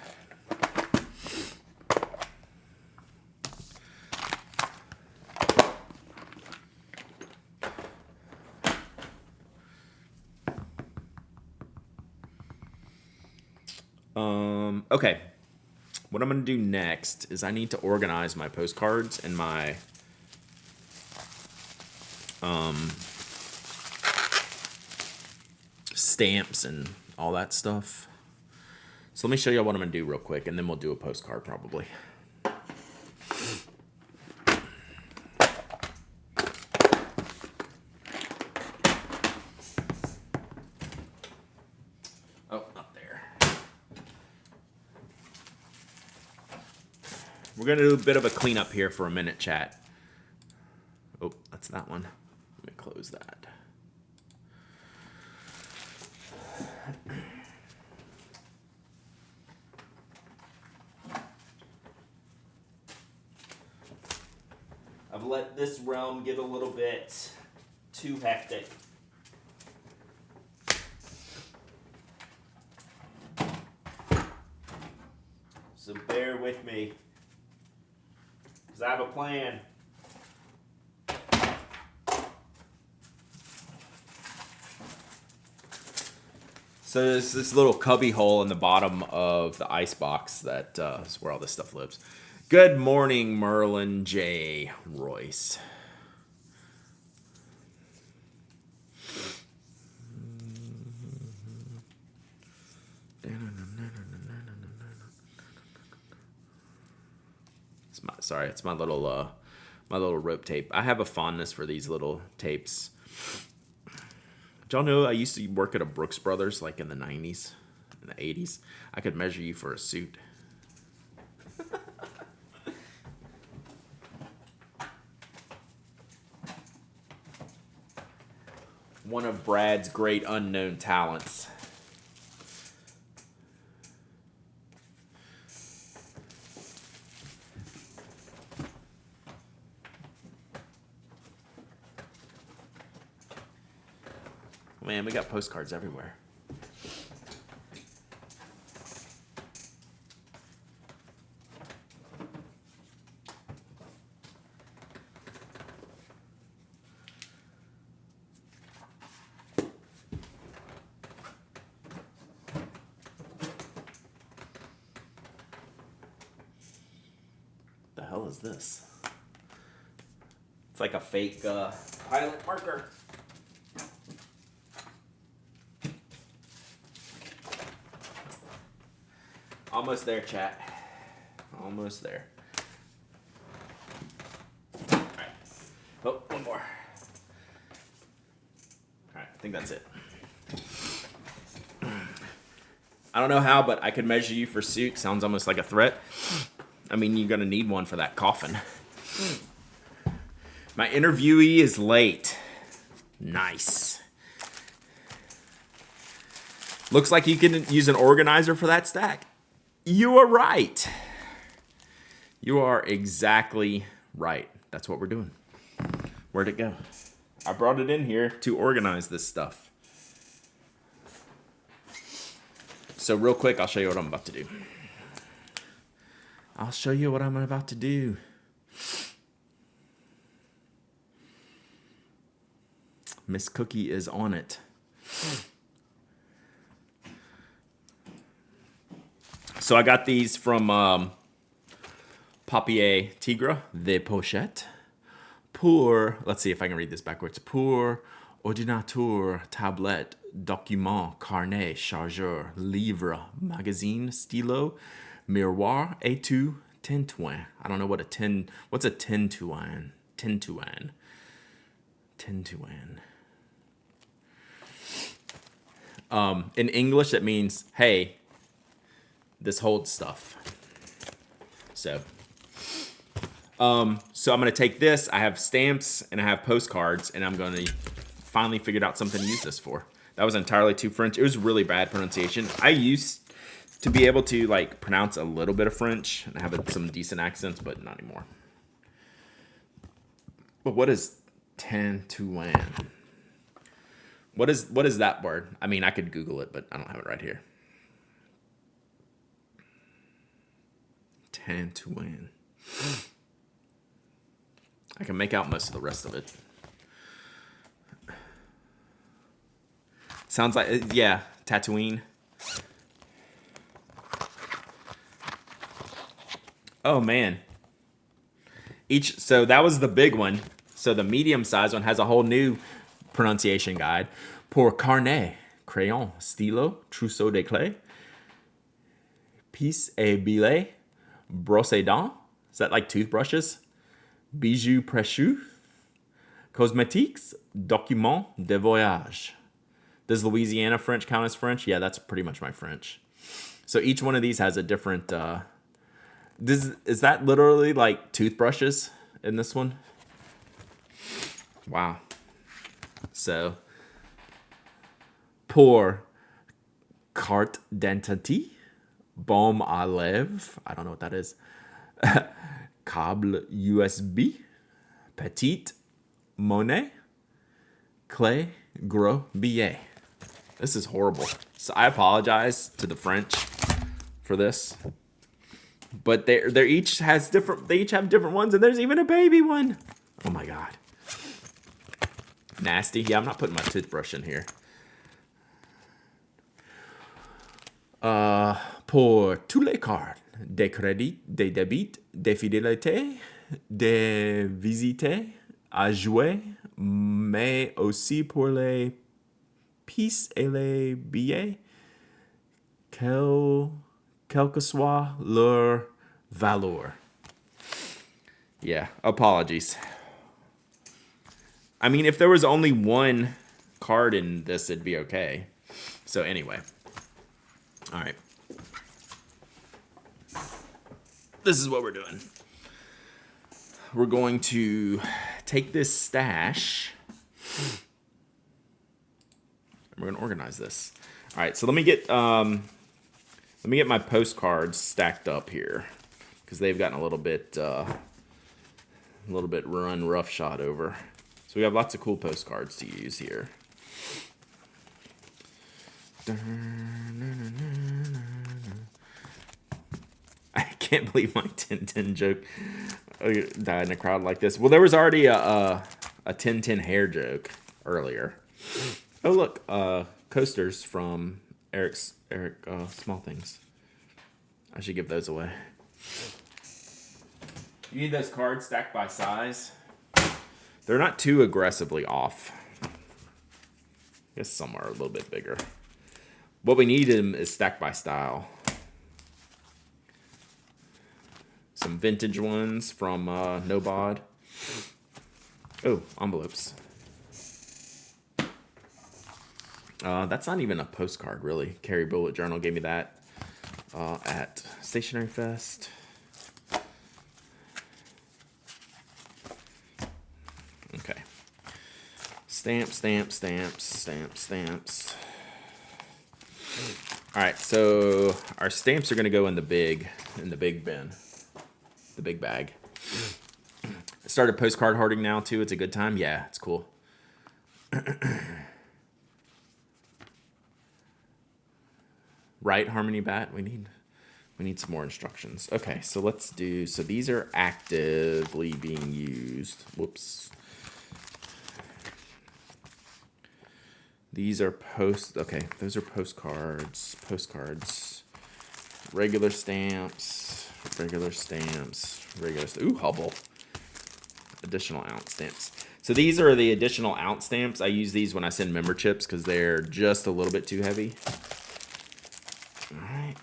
S1: Okay. What I'm going to do next is I need to organize my postcards and my stamps and all that stuff. So let me show you what I'm going to do real quick, and then we'll do a postcard probably. Oh, not there. We're going to do a bit of a cleanup here for a minute, chat. Oh, that's that one. Let me close that. I've let this realm get a little bit too hectic. So bear with me, because I have a plan. So there's this little cubby hole in the bottom of the ice box that is where all this stuff lives. Good morning, Merlin J. Royce. It's my little rope tape. I have a fondness for these little tapes. Did y'all know I used to work at a Brooks Brothers like in the 90s, in the 80s? I could measure you for a suit. One of Brad's great unknown talents. Man, we got postcards everywhere. The hell is this? It's like a fake pilot marker. Almost there, chat. Almost there. All right. Oh, one more. All right, I think that's it. I don't know how, but I could measure you for suit. Sounds almost like a threat. I mean, you're gonna need one for that coffin. My interviewee is late. Nice. Looks like you can use an organizer for that stack. You are right. You are exactly right. That's what we're doing. Where'd it go? I brought it in here to organize this stuff. So real quick, I'll show you what I'm about to do. I'll show you what I'm about to do. Miss Cookie is on it. So I got these from Papier Tigre de Pochette pour, let's see if I can read this backwards, pour ordinateur, tablette, document, carnet, chargeur, livre, magazine, stylo, miroir, étui, tintouin. I don't know what what's a tintouin? Tintouin. In English, that means, hey, this holds stuff. So I'm going to take this. I have stamps and I have postcards, and I'm going to finally figure out something to use this for. That was entirely too French. It was really bad pronunciation. I used to be able to like pronounce a little bit of French and have some decent accents, but not anymore. But what is tintouin? What is that word? I mean, I could Google it, but I don't have it right here. Tintouin. I can make out most of the rest of it. Sounds like, yeah, Tatooine. Oh, man. So that was the big one. So the medium-sized one has a whole new pronunciation guide. Pour carnet, crayon, stylo, trousseau de clés, pince et billet, brosse à dents. Is that like toothbrushes? Bijoux précieux, cosmétiques, documents de voyage. Does Louisiana French count as French? Yeah, that's pretty much my French. So each one of these has a different... is that literally like toothbrushes in this one? Wow. So, pour carte d'identité, baume à lèvres, I don't know what that is, câble USB, petite monnaie, clé, gros billet. This is horrible. So I apologize to the French for this. But they each have different ones, and there's even a baby one. Oh my god. Nasty. Yeah, I'm not putting my toothbrush in here. Pour tous les cartes, des crédits, des débits, des fidélités, des visites à jouer, mais aussi pour les pistes et les billets, Quelquesois leur valeur. Yeah, apologies. I mean, if there was only one card in this, it'd be okay. So anyway. All right. This is what we're doing. We're going to take this stash. And we're going to organize this. All right, so let me get my postcards stacked up here because they've gotten a little bit run roughshod over. So we have lots of cool postcards to use here. I can't believe my 10-10 joke died in a crowd like this. Well, there was already a 10-10 hair joke earlier. Oh, look, coasters from Eric Small Things. I should give those away. You need those cards stacked by size. They're not too aggressively off. I guess some are a little bit bigger. What we need is stacked by style. Some vintage ones from Nobod. Oh, envelopes. That's not even a postcard, really. Carrie Bullet Journal gave me that at Stationery Fest. Okay. Stamps. All right, so our stamps are going to go in the big bin, the big bag. I started postcard hoarding now too. It's a good time. Yeah, it's cool. Right, Harmony Bat. We need some more instructions. Okay, so let's do. So these are actively being used. Whoops. These are okay, those are postcards. Regular stamps. Ooh, Hubble. Additional ounce stamps. So these are the additional ounce stamps. I use these when I send member chips because they're just a little bit too heavy. All right.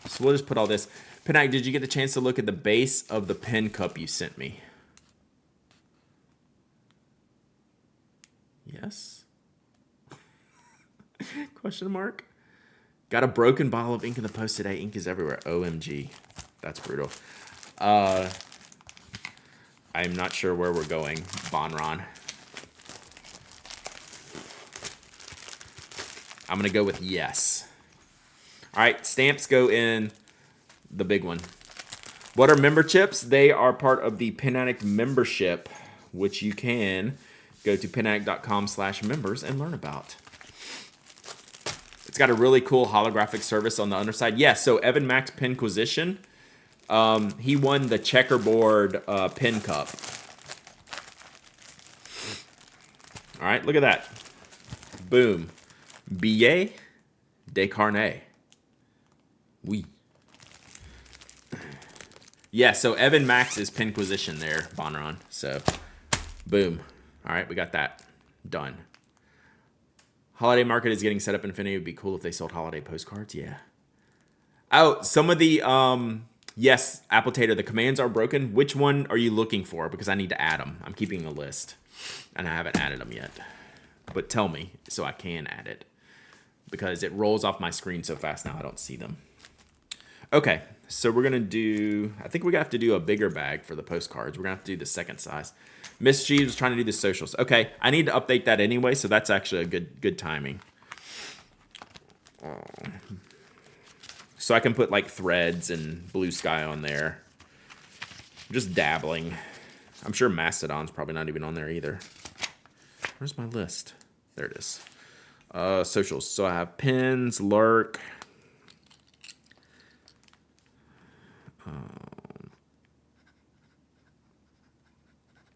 S1: So we'll just put all this. Penak, did you get the chance to look at the base of the pen cup you sent me? Yes? Question mark? Got a broken bottle of ink in the post today. Ink is everywhere. OMG. That's brutal. I'm not sure where we're going, Bonron. I'm going to go with yes. All right, stamps go in the big one. What are member chips? They are part of the Pen Addict membership, which you can go to penaddict.com/members and learn about. It's got a really cool holographic service on the underside. Yeah, so Evan Max Penquisition, he won the checkerboard pen cup. All right, look at that. Boom. Billet de carnet. Oui. Yeah, so Evan Max is Penquisition there, Bonron. So, boom. All right, we got that done. Holiday market is getting set up. Infinity. It would be cool if they sold holiday postcards. Yeah. Oh, some of the yes, Appletator. The commands are broken. Which one are you looking for? Because I need to add them. I'm keeping a list, and I haven't added them yet. But tell me so I can add it because it rolls off my screen so fast now I don't see them. Okay, so we're gonna do. I think we're gonna have to do a bigger bag for the postcards. We're gonna have to do the second size. Miss G was trying to do the socials. Okay, I need to update that anyway, so that's actually a good timing. So I can put like threads and blue sky on there. I'm just dabbling. I'm sure Mastodon's probably not even on there either. Where's my list? There it is. Socials. So I have pins, lurk.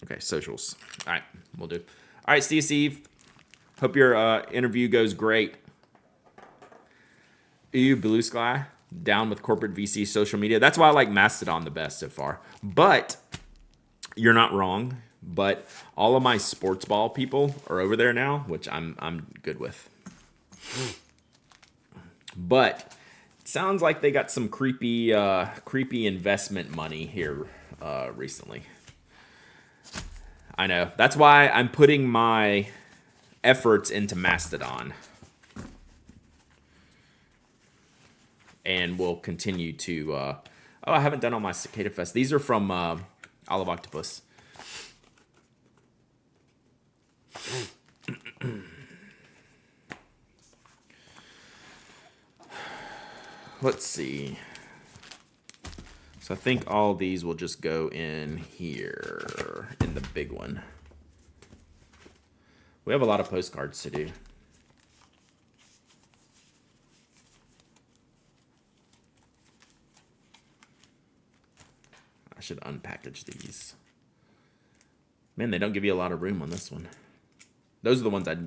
S1: Okay, socials. All right, we'll do. All right, Steve. Hope your interview goes great. Ooh, Blue Sky. Down with corporate VC social media. That's why I like Mastodon the best so far. But you're not wrong. But all of my sports ball people are over there now, which I'm good with. But it sounds like they got some creepy investment money here recently. I know. That's why I'm putting my efforts into Mastodon. And we'll continue to... oh, I haven't done all my Cicada Fest. These are from Olive Octopus. Let's see. So I think all these will just go in here in the big one. We have a lot of postcards to do. I should unpackage these. Man, they don't give you a lot of room on this one. Those are the ones I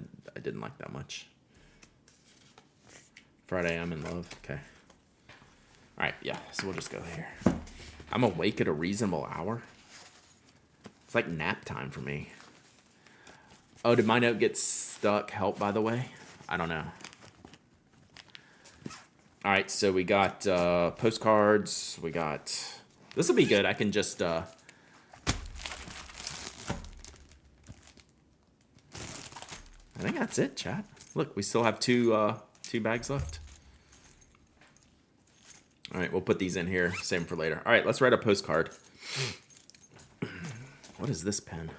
S1: didn't like that much. Friday, I'm in love. Okay. All right, yeah, so we'll just go here. I'm awake at a reasonable hour. It's like nap time for me. Oh, did my note get stuck? Help, by the way? I don't know. All right, so we got postcards. We got... This will be good. I can just... I think that's it, chat. Look, we still have two bags left. All right, we'll put these in here. Save them for later. All right, let's write a postcard. What is this pen?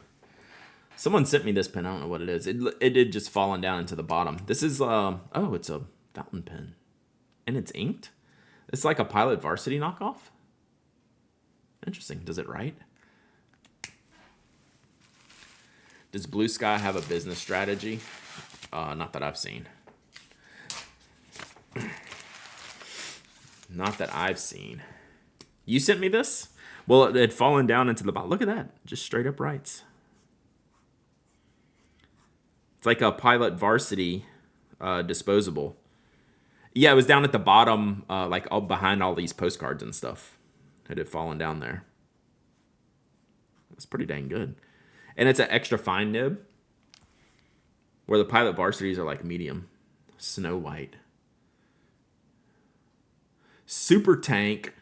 S1: Someone sent me this pen. I don't know what it is. It did just fallen down into the bottom. This is, oh, it's a fountain pen. And it's inked? It's like a Pilot Varsity knockoff? Interesting. Does it write? Does Blue Sky have a business strategy? Not that I've seen. Not that I've seen. You sent me this? Well, it had fallen down into the bottom. Look at that. Just straight up writes. It's like a Pilot Varsity disposable. Yeah, it was down at the bottom, like all behind all these postcards and stuff. It had fallen down there. That's pretty dang good. And it's an extra fine nib, where the Pilot Varsities are like medium. Snow White. Super Tank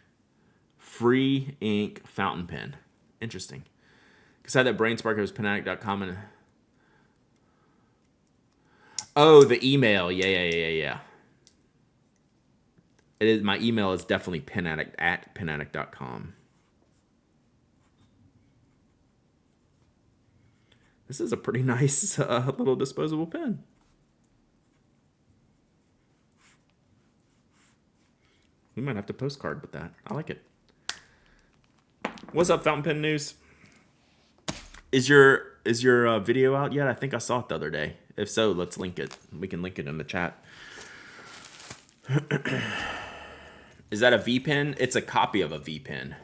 S1: free ink fountain pen. Interesting. Because I had that brain spark, it was penaddict.com and... Oh, the email. Yeah. It is, my email is definitely penaddict@penaddict.com. This is a pretty nice little disposable pen. We might have to postcard with that. I like it. What's up, fountain pen news? Is your video out yet? I think I saw it the other day. If so, let's link it. We can link it in the chat. Is that a V pen? It's a copy of a V pen.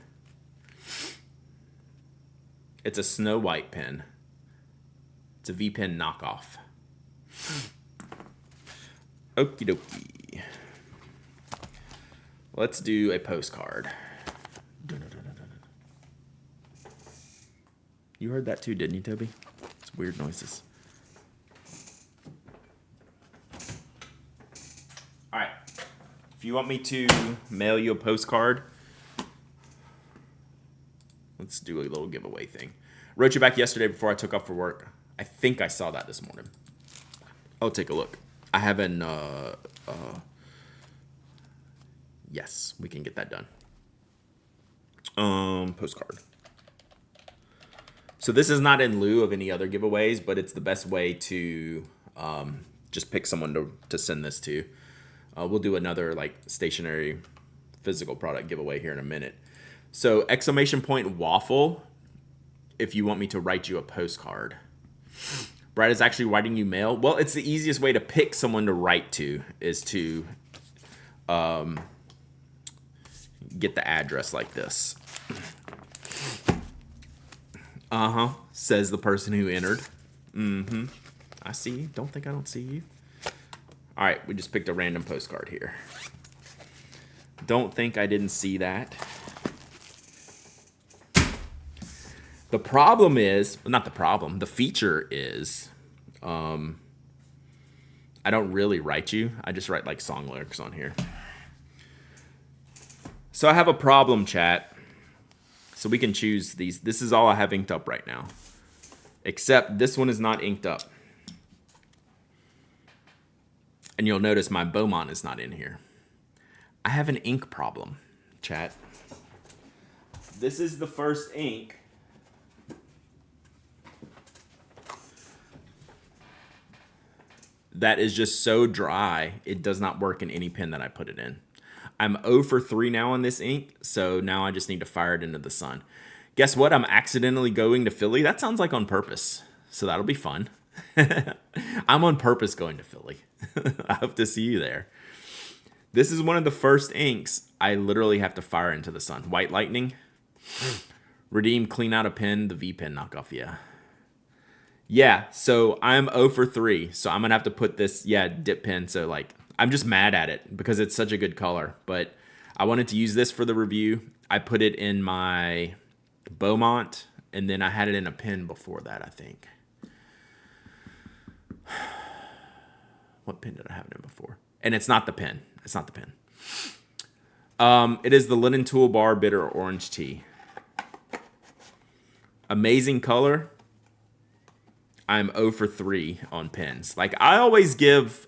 S1: It's a Snow White pen. It's a V pen knockoff. Okie dokie. Let's do a postcard. You heard that too, didn't you, Toby? It's weird noises. All right. If you want me to mail you a postcard, let's do a little giveaway thing. Wrote you back yesterday before I took off for work. I think I saw that this morning. I'll take a look. I haven't... yes, we can get that done. Postcard. So this is not in lieu of any other giveaways, but it's the best way to just pick someone to send this to. We'll do another like stationary physical product giveaway here in a minute. So exclamation point waffle if you want me to write you a postcard. Brad is actually writing you mail. Well, it's the easiest way to pick someone to write to is to get the address like this. Says the person who entered. I see you. Don't think I don't see you. All right, we just picked a random postcard here. Don't think I didn't see that. The problem is, not the problem, the feature is, I don't really write you. I just write like song lyrics on here. So I have a problem, chat. So we can choose these. This is all I have inked up right now. Except this one is not inked up. And you'll notice my Beaumont is not in here. I have an ink problem, chat. This is the first ink. That is just so dry, it does not work in any pen that I put it in. I'm 0 for 3 now on this ink, so now I just need to fire it into the sun. Guess what? I'm accidentally going to Philly. That sounds like on purpose, so that'll be fun. I'm on purpose going to Philly. I hope to see you there. This is one of the first inks I literally have to fire into the sun. White Lightning. Redeem, clean out a pen, the V pen knockoff, yeah. Yeah, so I'm 0 for 3, so I'm going to have to put this, dip pen, so like, I'm just mad at it because it's such a good color, but I wanted to use this for the review. I put it in my Beaumont, and then I had it in a pen before that, I think. What pen did I have it in before? And it's not the pen. It's not the pen. It is the Linen Toolbar Bitter Orange Tea. Amazing color. I'm 0 for 3 on pens. Like I always give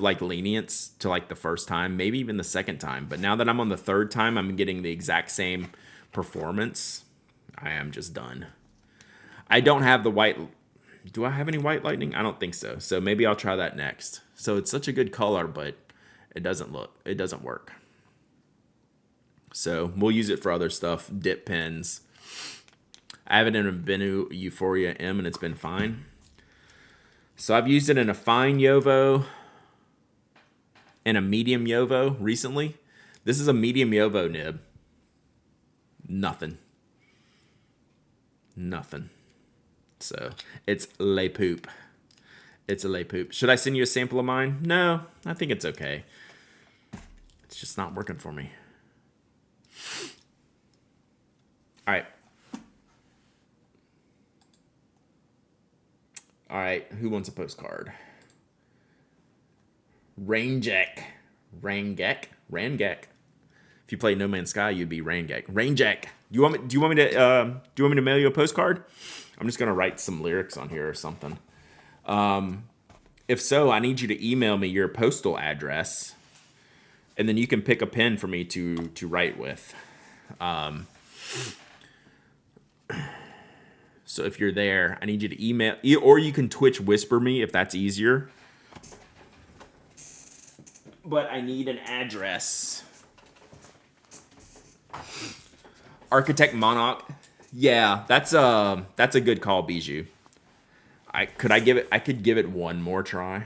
S1: like lenience to like the first time, maybe even the second time. But now that I'm on the third time, I'm getting the exact same performance. I am just done. I don't have the white. Do I have any White Lightning? I don't think so. So maybe I'll try that next. So it's such a good color, but it doesn't work. So we'll use it for other stuff, dip pens. I have it in a Benu Euphoria M, and it's been fine. So I've used it in a fine Yovo and a medium Yovo recently. This is a medium Yovo nib. Nothing. So it's lay poop. It's a lay poop. Should I send you a sample of mine? No, I think it's okay. It's just not working for me. All right. All right, who wants a postcard? Rangek. If you play No Man's Sky, you'd be Rangek. Do you want me to mail you a postcard? I'm just gonna write some lyrics on here or something. If so, I need you to email me your postal address, and then you can pick a pen for me to write with. So if you're there, I need you to email, or you can Twitch whisper me if that's easier. But I need an address. Architect Monarch. Yeah, that's a good call, Bijou. I could give it one more try.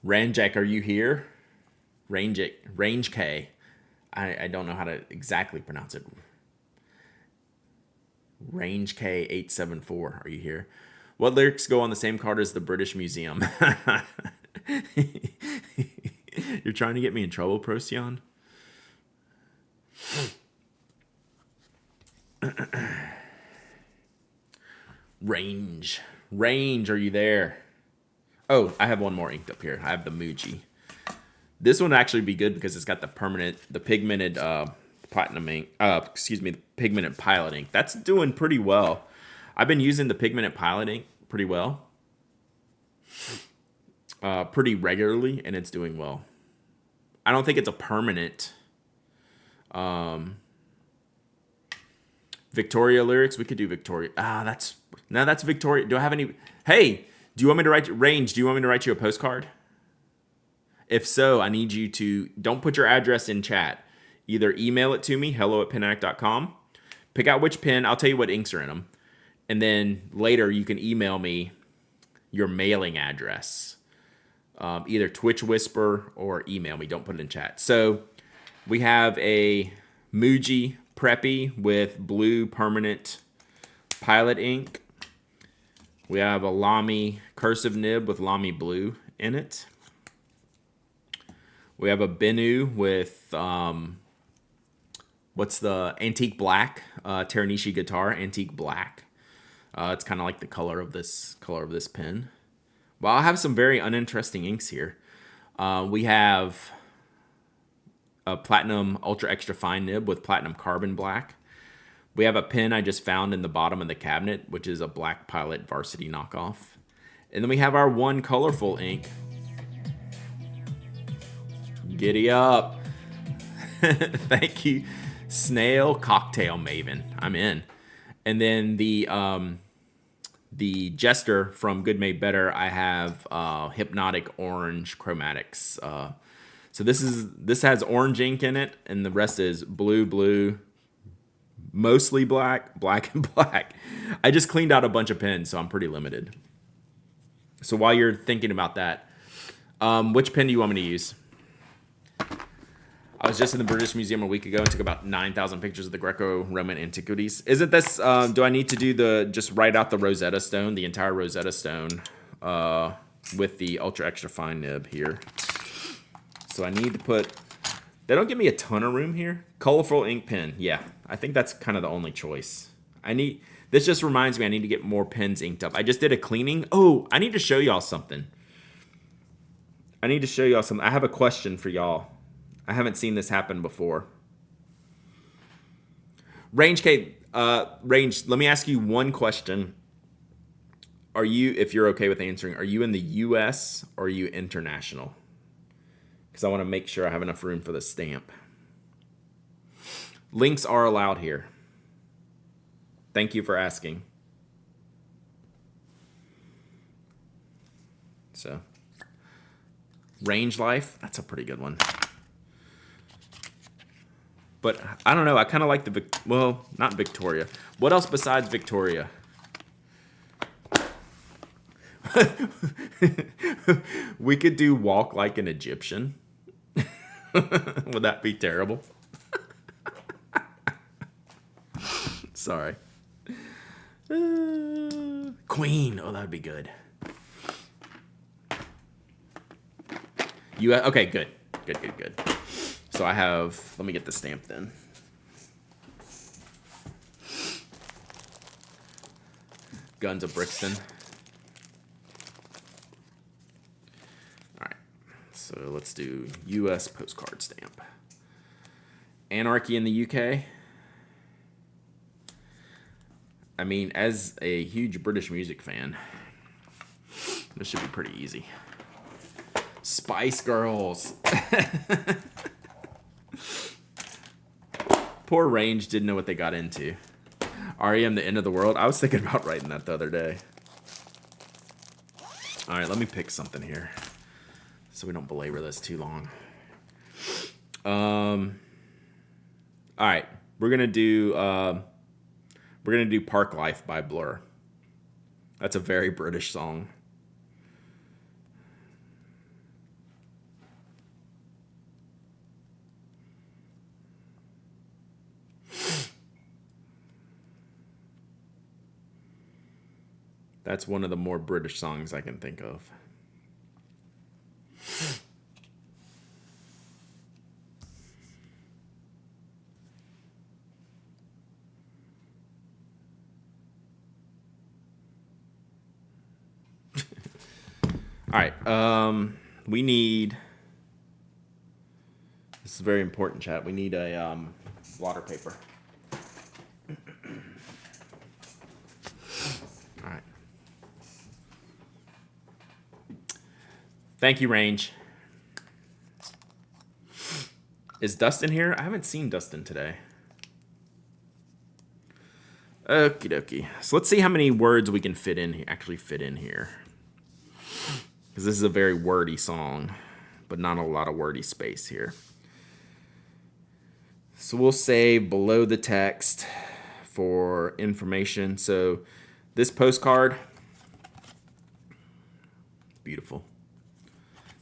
S1: Ranjak, are you here? Range K. I don't know how to exactly pronounce it. Range K874, are you here? What lyrics go on the same card as the British Museum? You're trying to get me in trouble, Procyon? Range, are you there? Oh, I have one more inked up here. I have the Muji. This one would actually be good because it's got the pigmented platinum ink. The pigmented pilot ink. That's doing pretty well. I've been using the pigmented pilot ink pretty well, pretty regularly, and it's doing well. I don't think it's a permanent. Victoria lyrics. We could do Victoria. That's Victoria. Do I have any? Hey, do you want me to write Range? Do you want me to write you a postcard? If so, I need you to don't put your address in chat. Either email it to me, hello@penaddict.com. Pick out which pen. I'll tell you what inks are in them. And then later you can email me your mailing address. Either Twitch Whisper or email me. Don't put it in chat. So we have a Muji Preppy with blue permanent pilot ink. We have a Lamy cursive nib with Lamy blue in it. We have a Benu with what's the antique black Teranishi guitar, antique black. It's kind of like the color of this pen. Well, I have some very uninteresting inks here. We have a platinum ultra extra fine nib with platinum carbon black. We have a pen I just found in the bottom of the cabinet, which is a Black Pilot Varsity knockoff. And then we have our one colorful ink. Giddy up. Thank you, Snail Cocktail Maven. I'm in. And then the Jester from Good Made Better, I have Hypnotic Orange Chromatics. So this has orange ink in it, and the rest is blue, mostly black, and black. I just cleaned out a bunch of pens, so I'm pretty limited. So while you're thinking about that, which pen do you want me to use? I was just in the British Museum a week ago and took about 9,000 pictures of the Greco-Roman antiquities. Isn't this, do I need to do just write out the Rosetta Stone, the entire Rosetta Stone, with the ultra extra fine nib here? So I need to put, they don't give me a ton of room here. Colorful ink pen, yeah. I think that's kind of the only choice. This just reminds me I need to get more pens inked up. I just did a cleaning. Oh, I need to show y'all something. I have a question for y'all. I haven't seen this happen before. Range, let me ask you one question. If you're okay with answering, are you in the US or are you international? Because I want to make sure I have enough room for the stamp. Links are allowed here. Thank you for asking. So, Range Life, that's a pretty good one. But I don't know. I kind of like not Victoria. What else besides Victoria? We could do Walk Like an Egyptian. Would that be terrible? Sorry. Queen. Oh, that would be good. Okay, good. Good. So I have, let me get the stamp then. Guns of Brixton. All right, so let's do US postcard stamp. Anarchy in the UK. I mean, as a huge British music fan, this should be pretty easy. Spice Girls. Poor Range didn't know what they got into. REM, The End of the World. I was thinking about writing that the other day. All right, let me pick something here so we don't belabor this too long. All right, we're gonna do Park Life by Blur. That's a very British song. That's one of the more British songs I can think of. All right. We need. This is very important, chat. We need a water paper. All right. Thank you, Range. Is Dustin here? I haven't seen Dustin today. Okie dokie. So let's see how many words we can actually fit in here. Because this is a very wordy song, but not a lot of wordy space here. So we'll save below the text for information. So this postcard, beautiful.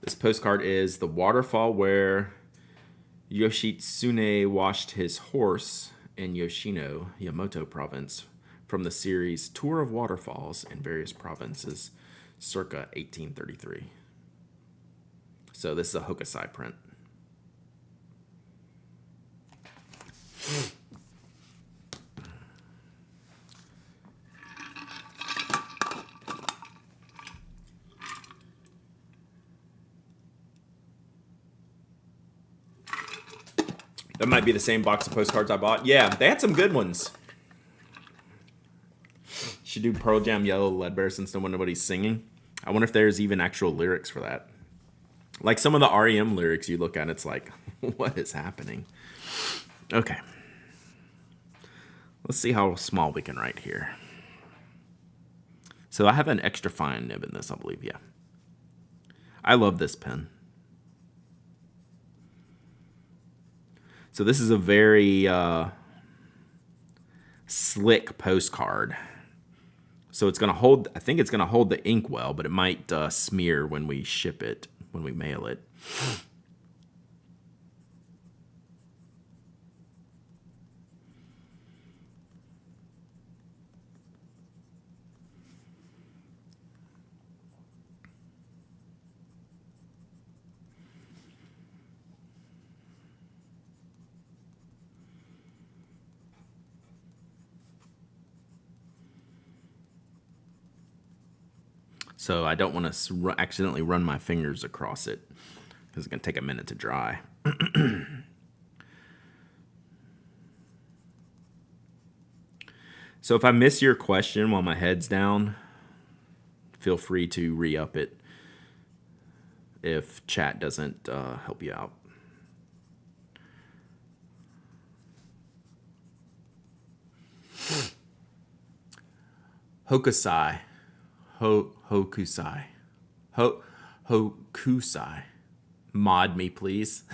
S1: This postcard is the waterfall where Yoshitsune washed his horse in Yoshino, Yamato province, from the series Tour of Waterfalls in Various Provinces, circa 1833. So this is a Hokusai print. That might be the same box of postcards I bought. Yeah, they had some good ones. Should do Pearl Jam Yellow Leadbetter since no one nobody's singing. I wonder if there's even actual lyrics for that. Like some of the REM lyrics you look at, it's like, what is happening? Okay. Let's see how small we can write here. So I have an extra fine nib in this, I believe, yeah. I love this pen. So this is a very slick postcard. So it's going to hold, I think it's going to hold the ink well, but it might smear when we ship it, when we mail it. So I don't want to accidentally run my fingers across it because it's going to take a minute to dry. So if I miss your question while my head's down, feel free to re-up it if chat doesn't help you out. Hokusai. Hokusai. Hokusai. Mod me, please.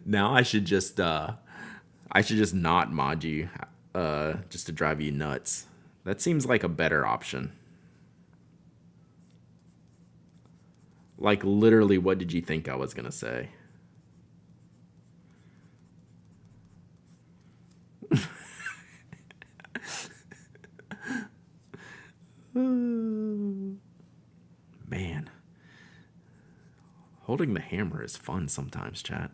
S1: Now I should just not mod you, just to drive you nuts. That seems like a better option. Like literally, what did you think I was gonna say? Man, holding the hammer is fun sometimes, chat.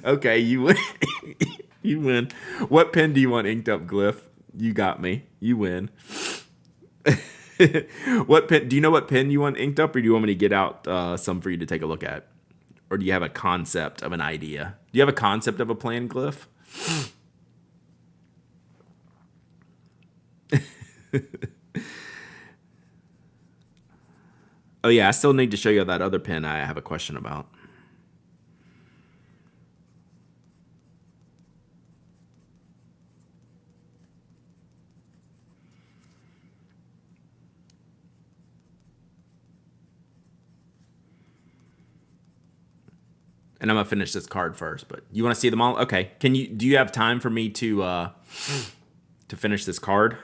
S1: Okay, you win. You win. What pen do you want inked up, Glyph? You got me. You win. What pen? Do you know what pen you want inked up, or do you want me to get out some for you to take a look at? Or do you have a concept of an idea? Do you have a concept of a plan, Glyph? Oh yeah, I still need to show you that other pen I have a question about. And I'm gonna finish this card first, but you want to see them all? Okay. Do you have time for me to finish this card?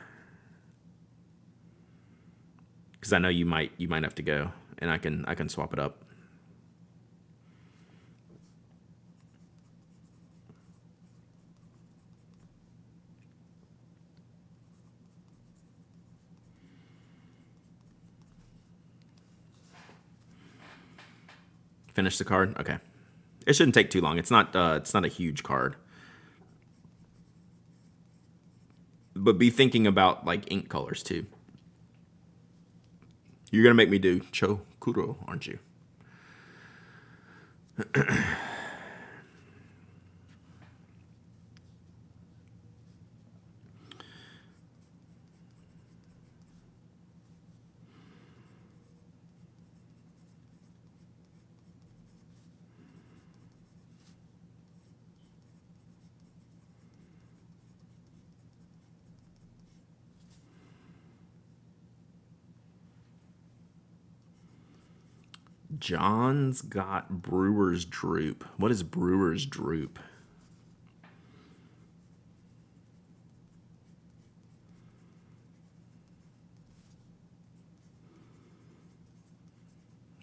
S1: Because I know you might have to go, and I can swap it up. Finish the card? Okay. It shouldn't take too long. It's not a huge card. But be thinking about like ink colors too. You're gonna make me do Chokuro, aren't you? John's got Brewer's Droop. What is Brewer's Droop?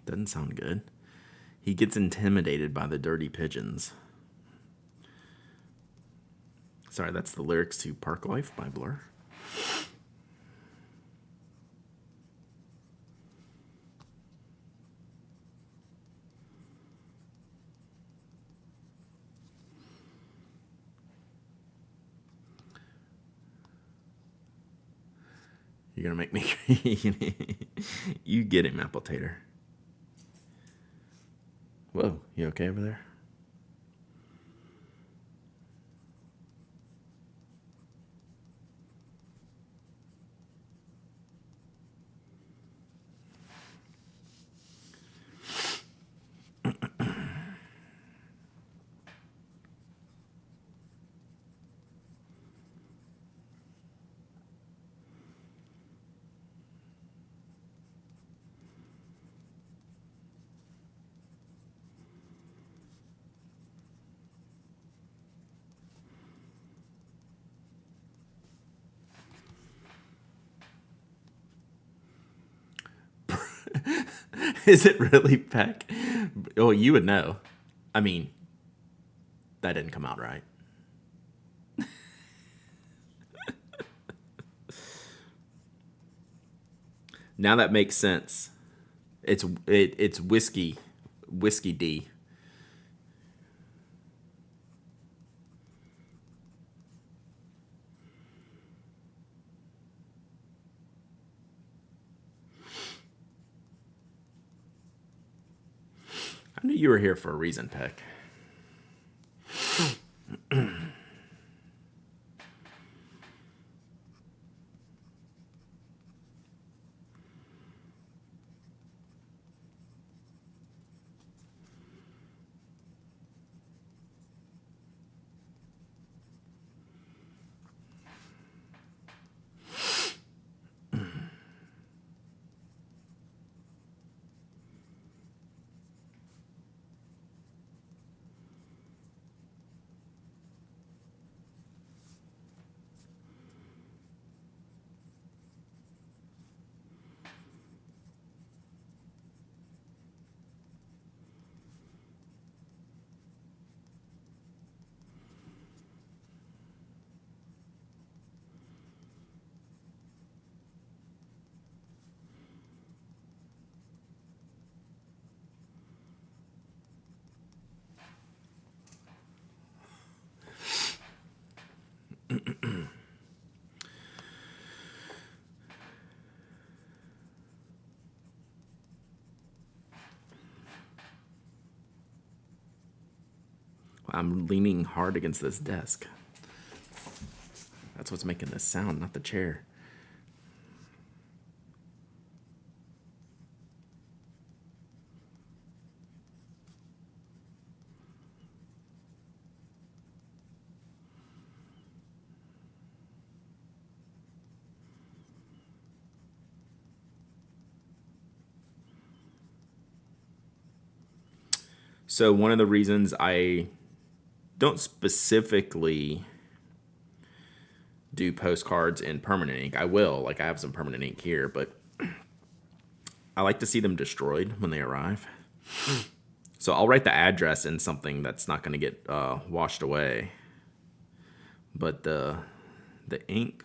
S1: Doesn't sound good. He gets intimidated by the dirty pigeons. Sorry, that's the lyrics to Park Life by Blur. You're gonna make me. You get him, Apple Tater. Whoa, you okay over there? Is it really Peck? Oh, you would know. I mean, that didn't come out right. Now that makes sense. It's whiskey D. I knew you were here for a reason, Peck. I'm leaning hard against this desk. That's what's making this sound, not the chair. So one of the reasons I don't specifically do postcards in permanent ink, I will, like I have some permanent ink here, but I like to see them destroyed when they arrive. So I'll write the address in something that's not going to get washed away. But the ink,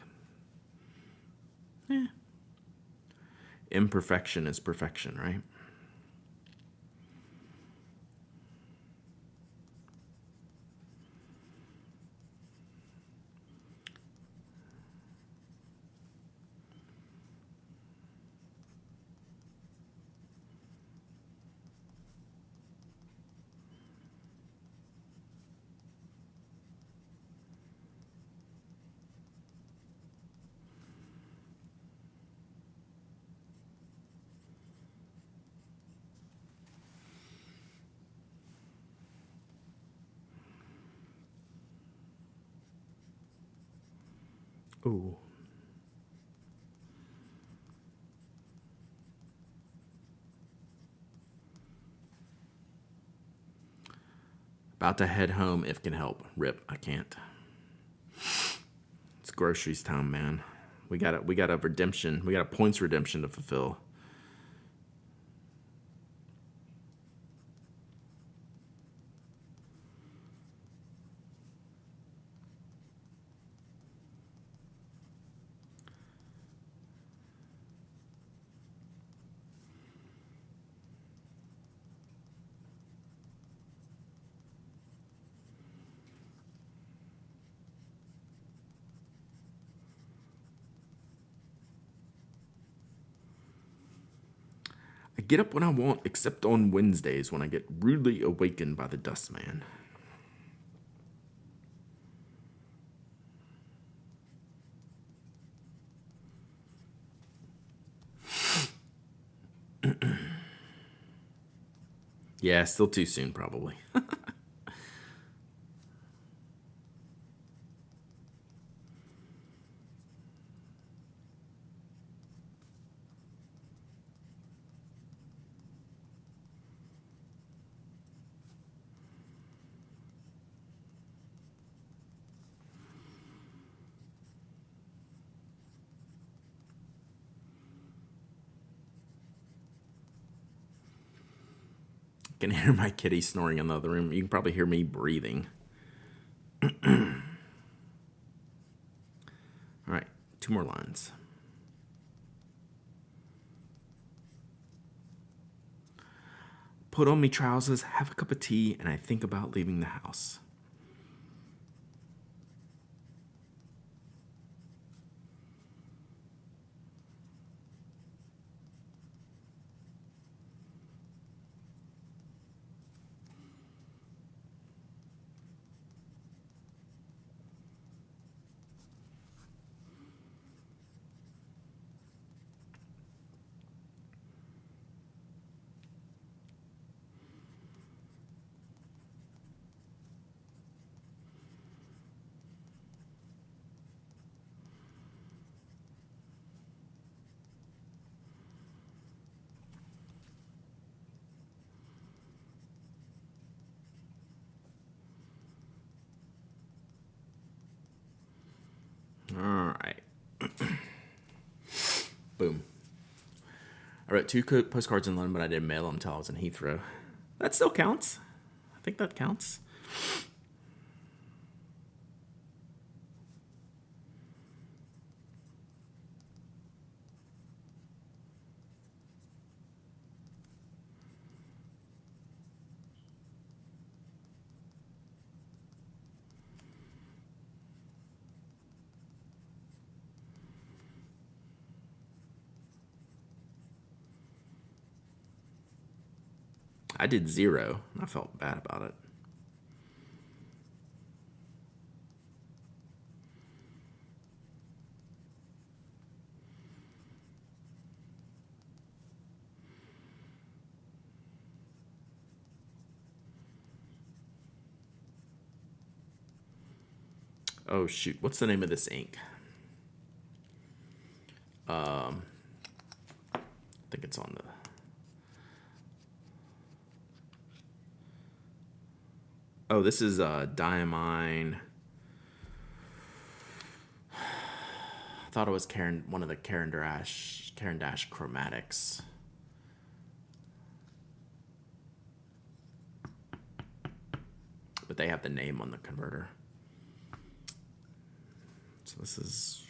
S1: imperfection is perfection, right? Ooh. About to head home if can help. Rip, I can't. It's groceries time, man. We got a redemption. We got a points redemption to fulfill. get up when I want, except on Wednesdays when I get rudely awakened by the dustman. Yeah, still too soon, probably. I can hear my kitty snoring in the other room. You can probably hear me breathing. All right, 2 more lines. Put on me trousers, have a cup of tea, and I think about leaving the house. All right. Boom. I wrote 2 postcards in London, but I didn't mail them until I was in Heathrow. That still counts. I think that counts. I did 0, and I felt bad about it. Oh, shoot. What's the name of this ink? I think it's on the... Oh, this is Diamine. I thought it was one of the Caran d'Ache chromatics. But they have the name on the converter. So this is...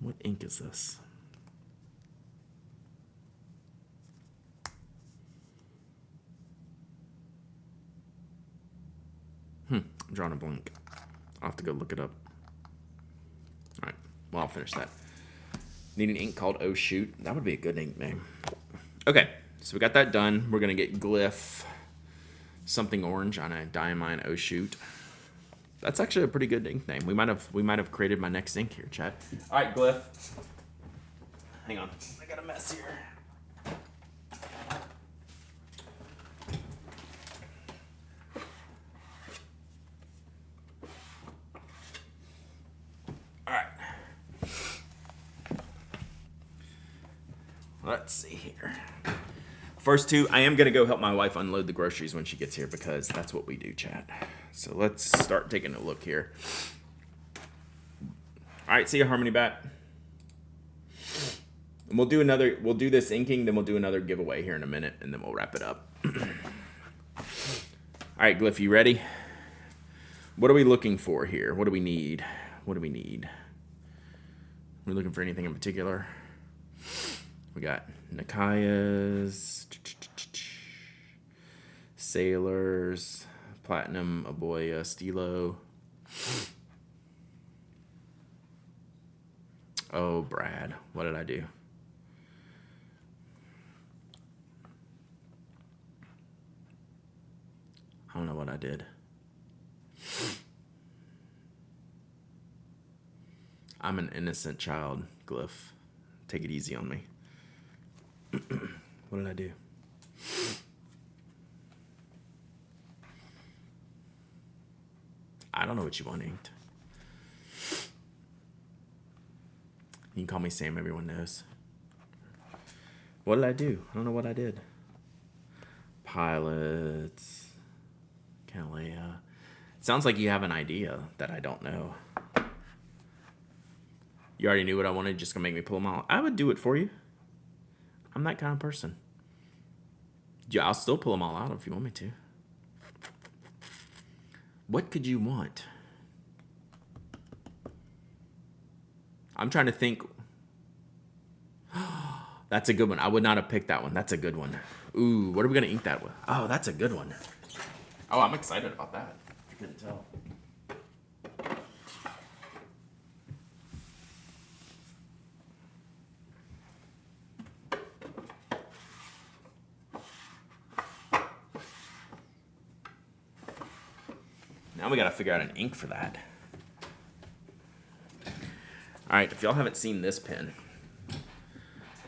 S1: What ink is this? I'm drawing a blank. I'll have to go look it up. All right. Well, I'll finish that. Need an ink called Oh Shoot. That would be a good ink name. Okay. So we got that done. We're going to get Glyph something orange on a Diamine Oh Shoot. That's actually a pretty good ink name. We might have created my next ink here, Chad. All right, Glyph. Hang on. I got a mess here. Let's see here. First 2, I am going to go help my wife unload the groceries when she gets here because that's what we do, chat. So let's start taking a look here. All right, see you, Harmony Bat. And we'll do this inking, then we'll do another giveaway here in a minute, and then we'll wrap it up. All right, Glyph, you ready? What are we looking for here? What do we need? What do we need? We're looking for anything in particular? We got Nikayas, Sailors, Platinum, Aboya, Stilo. Oh, Brad, what did I do? I did. I'm an innocent child, Glyph. Take it easy on me. What did I do? I don't know what you want inked. You can call me Sam, everyone knows. What did I do? I don't know what I did. Pilots. Kalea. It sounds like you have an idea that I don't know. You already knew what I wanted, just gonna make me pull them out. I would do it for you. I'm that kind of person. Yeah, I'll still pull them all out if you want me to. What could you want? I'm trying to think. That's a good one. I would not have picked that one. That's a good one. Ooh, what are we gonna ink that with? Oh, that's a good one. Oh, I'm excited about that. I couldn't tell. Now we gotta figure out an ink for that. All right, if y'all haven't seen this pen,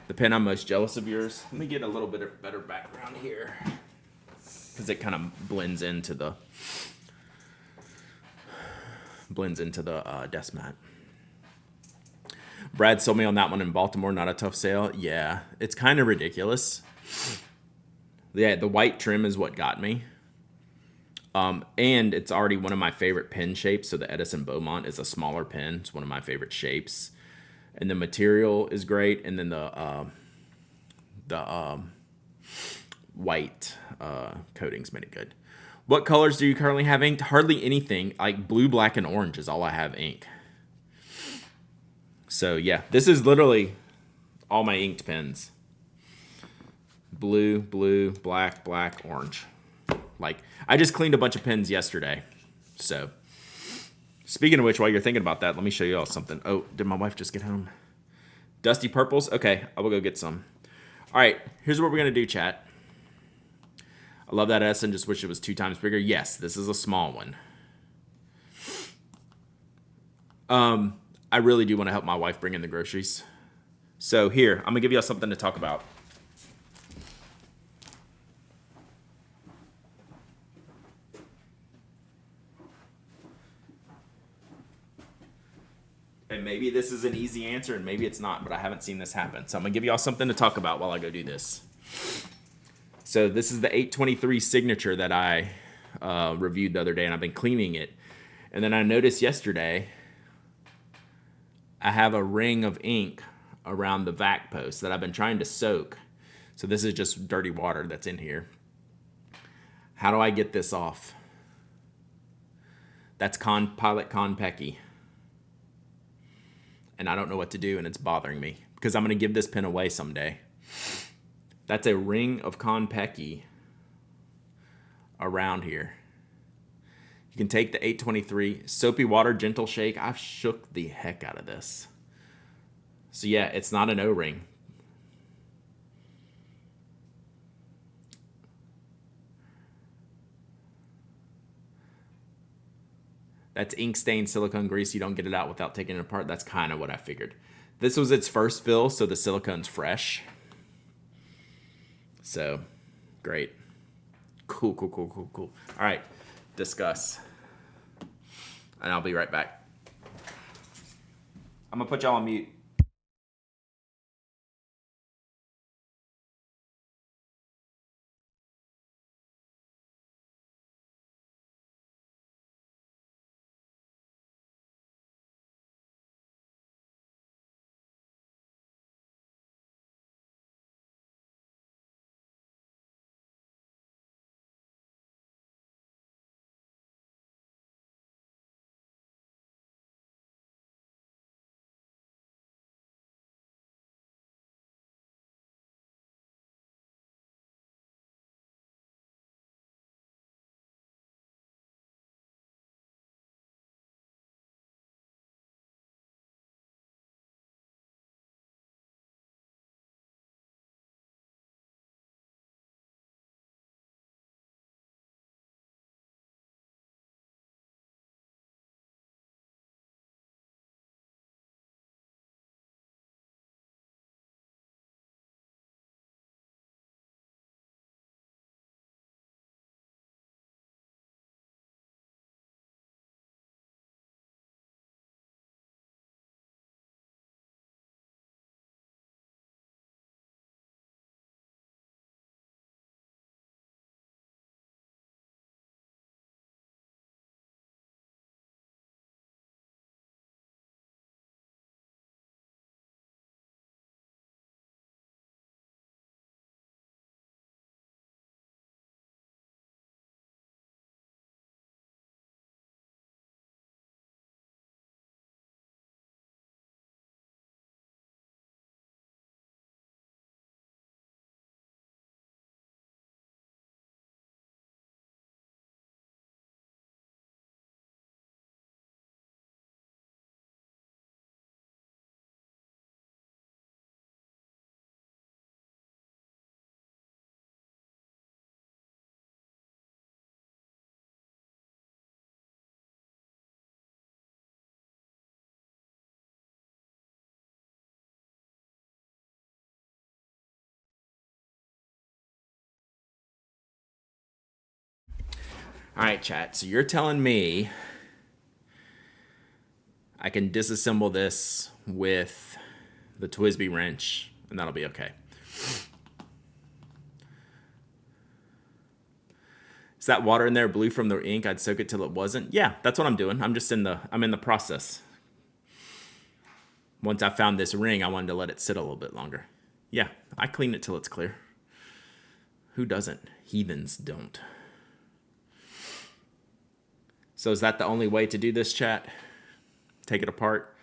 S1: the pen I'm most jealous of yours, let me get a little bit of better background here because it kind of blends into the desk mat. Brad sold me on that one in Baltimore, not a tough sale. Yeah, it's kind of ridiculous. Yeah, the white trim is what got me. And it's already one of my favorite pen shapes. So the Edison Beaumont is a smaller pen. It's one of my favorite shapes. And the material is great. And then the white coatings made it good. What colors do you currently have inked? Hardly anything. Like blue, black, and orange is all I have ink. So yeah, this is literally all my inked pens. Blue, blue, black, black, orange. Like, I just cleaned a bunch of pens yesterday. So, speaking of which, while you're thinking about that, let me show you all something. Oh, did my wife just get home? Dusty purples? Okay, I will go get some. All right, here's what we're going to do, chat. I love that Edison, just wish it was 2 times bigger. Yes, this is a small one. I really do want to help my wife bring in the groceries. So here, I'm going to give you all something to talk about. And maybe this is an easy answer and maybe it's not, but I haven't seen this happen. So I'm going to give you all something to talk about while I go do this. So this is the 823 signature that I reviewed the other day, and I've been cleaning it. And then I noticed yesterday I have a ring of ink around the vac post that I've been trying to soak. So this is just dirty water that's in here. How do I get this off? That's Pilot Konpeki. And I don't know what to do, and it's bothering me because I'm going to give this pen away someday. That's a ring of Konpeki around here. You can take the 823 soapy water gentle shake. I've shook the heck out of this. So yeah, it's not an O-ring. That's ink stained silicone grease. You don't get it out without taking it apart. That's kind of what I figured. This was its first fill, so the silicone's fresh. So, great. Cool, cool, cool, cool, cool. All right, discuss. And I'll be right back. I'm going to put y'all on mute. All right, chat. So you're telling me I can disassemble this with the Twisby wrench, and that'll be okay. Is that water in there blue from the ink? I'd soak it till it wasn't. Yeah, that's what I'm doing. I'm in the process. Once I found this ring, I wanted to let it sit a little bit longer. Yeah, I clean it till it's clear. Who doesn't? Heathens don't. So is that the only way to do this, chat? Take it apart?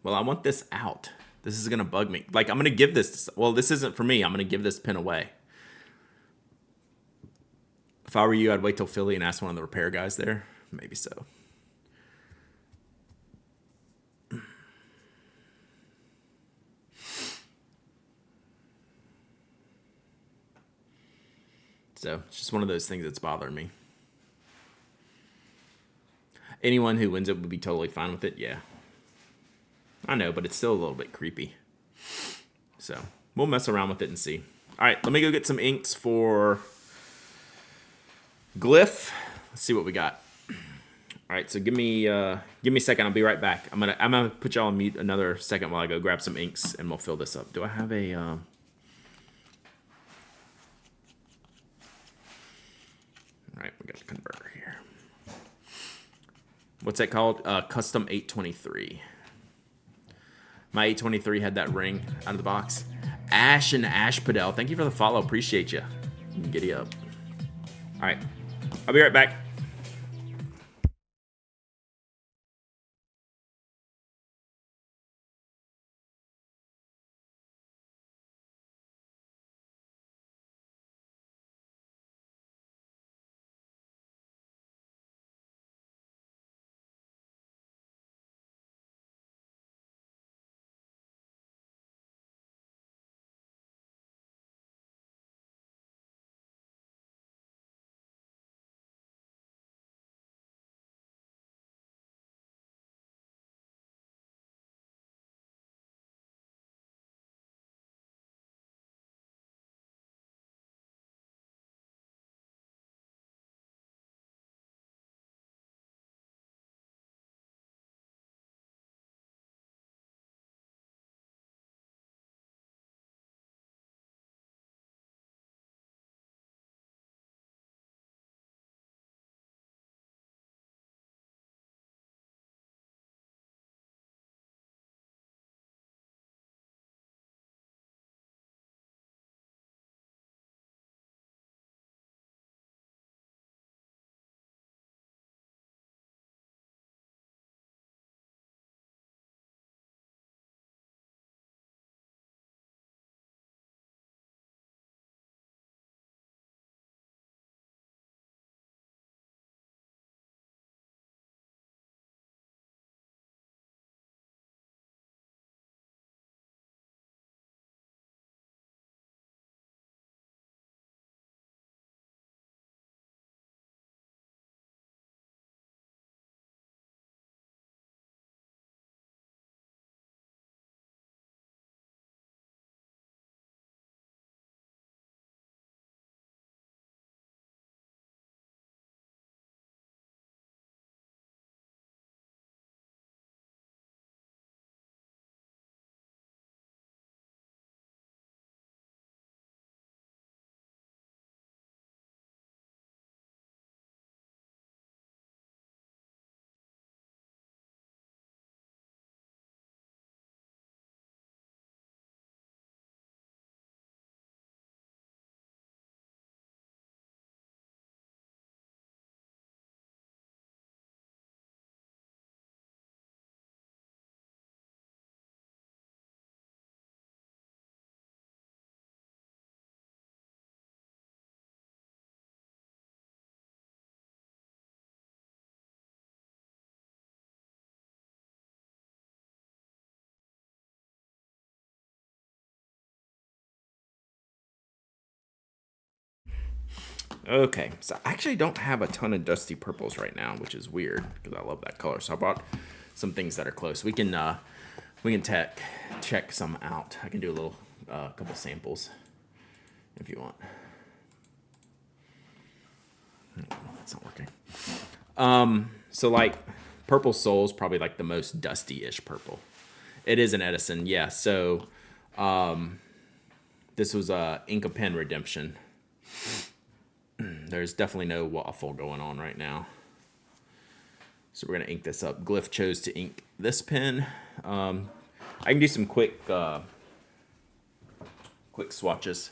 S1: Well, I want this out. This is going to bug me. Like, I'm going to give this... Well, this isn't for me. I'm going to give this pen away. If I were you, I'd wait till Philly and ask one of the repair guys there. Maybe so. So, it's just one of those things that's bothering me. Anyone who wins it would be totally fine with it, yeah. I know, but it's still a little bit creepy. So, we'll mess around with it and see. All right, let me go get some inks for Glyph. Let's see what we got. All right, so give me a second. I'll be right back. I'm gonna put y'all on mute another second while I go grab some inks and we'll fill this up. Do I have a... All right, we got the converter here. What's that called? Custom 823. My 823 had that ring out of the box. Ash and Ashpadel, thank you for the follow. Appreciate you. Giddy up. All right, I'll be right back. Okay, so I actually don't have a ton of dusty purples right now, which is weird because I love that color. So I bought some things that are close. We can We can check some out. I can do a little couple samples if you want. Oh, that's not working. So like Purple Soul's probably like the most dusty-ish purple. It is an Edison, yeah. So this was a Ink a Pen redemption. There's definitely no waffle going on right now. So we're gonna ink this up. Glyph chose to ink this pen. I can do some quick swatches.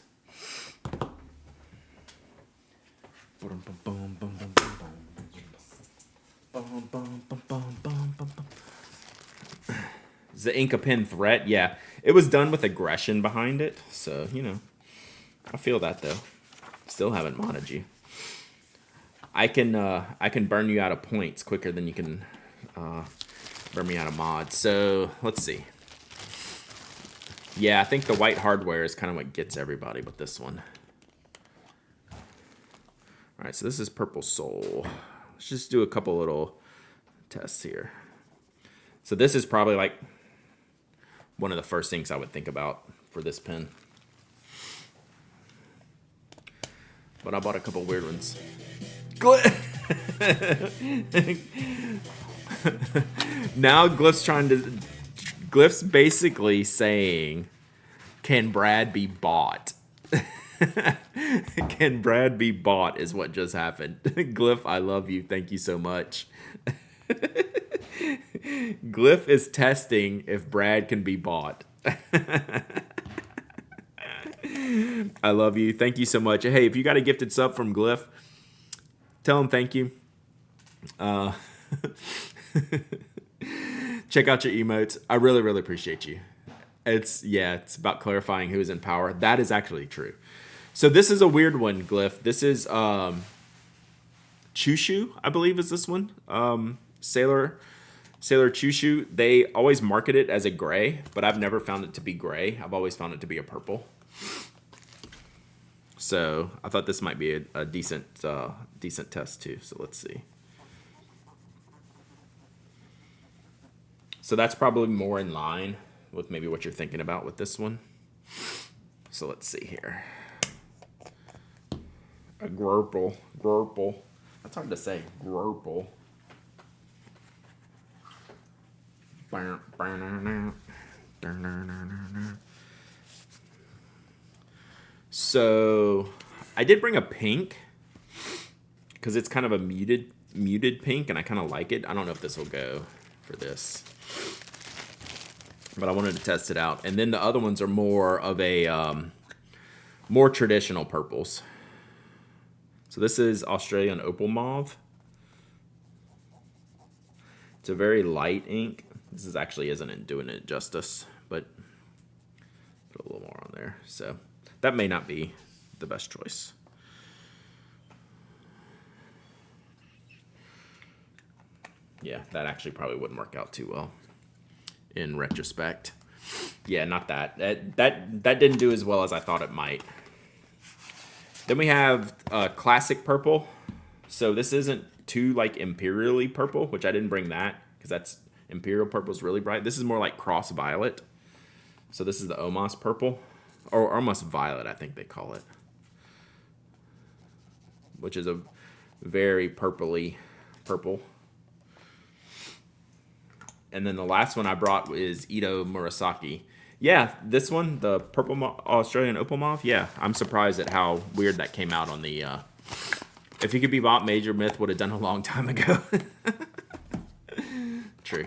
S1: Is the Ink a Pen threat? Yeah, it was done with aggression behind it. So you know, I feel that though. Still haven't modded you. I can burn you out of points quicker than you can burn me out of mods. So let's see. Yeah, I think the white hardware is kind of what gets everybody with this one. All right, so this is Purple Soul. Let's just do a couple little tests here. So this is probably like one of the first things I would think about for this pen. But I bought a couple weird ones. Now Glyph's basically saying, can Brad be bought? Can Brad be bought is what just happened. Glyph, I love you. Thank you so much. Glyph is testing if Brad can be bought. I love you. Thank you so much. Hey, if you got a gifted sub from Glyph, tell him thank you. Check out your emotes. I really, really appreciate you. It's about clarifying who is in power. That is actually true. So this is a weird one, Glyph. This is Chushu, I believe is this one. Sailor Chushu. They always market it as a gray, but I've never found it to be gray. I've always found it to be a purple. So I thought this might be a decent test too. So let's see. So that's probably more in line with maybe what you're thinking about with this one. So let's see here. A Grurple. That's hard to say. Grurple. So I did bring a pink because it's kind of a muted pink and I kind of like it. I don't know if this will go for this, but I wanted to test it out. And then the other ones are more of a more traditional purples. So this is Australian Opal Mauve. It's a very light ink. This actually isn't doing it justice, but put a little more on there. So that may not be the best choice. Yeah, that actually probably wouldn't work out too well in retrospect. Yeah, not that. That didn't do as well as I thought it might. Then we have classic purple. So this isn't too like imperially purple, which I didn't bring that because that's imperial purple is really bright. This is more like cross violet. So this is the Omos purple, or almost violet, I think they call it, which is a very purpley purple. And then the last one I brought is Ito Murasaki. Yeah, this one, the purple Australian Opal Mauve. Yeah, I'm surprised at how weird that came out on the. If he could be bought, Major Myth would have done a long time ago. True.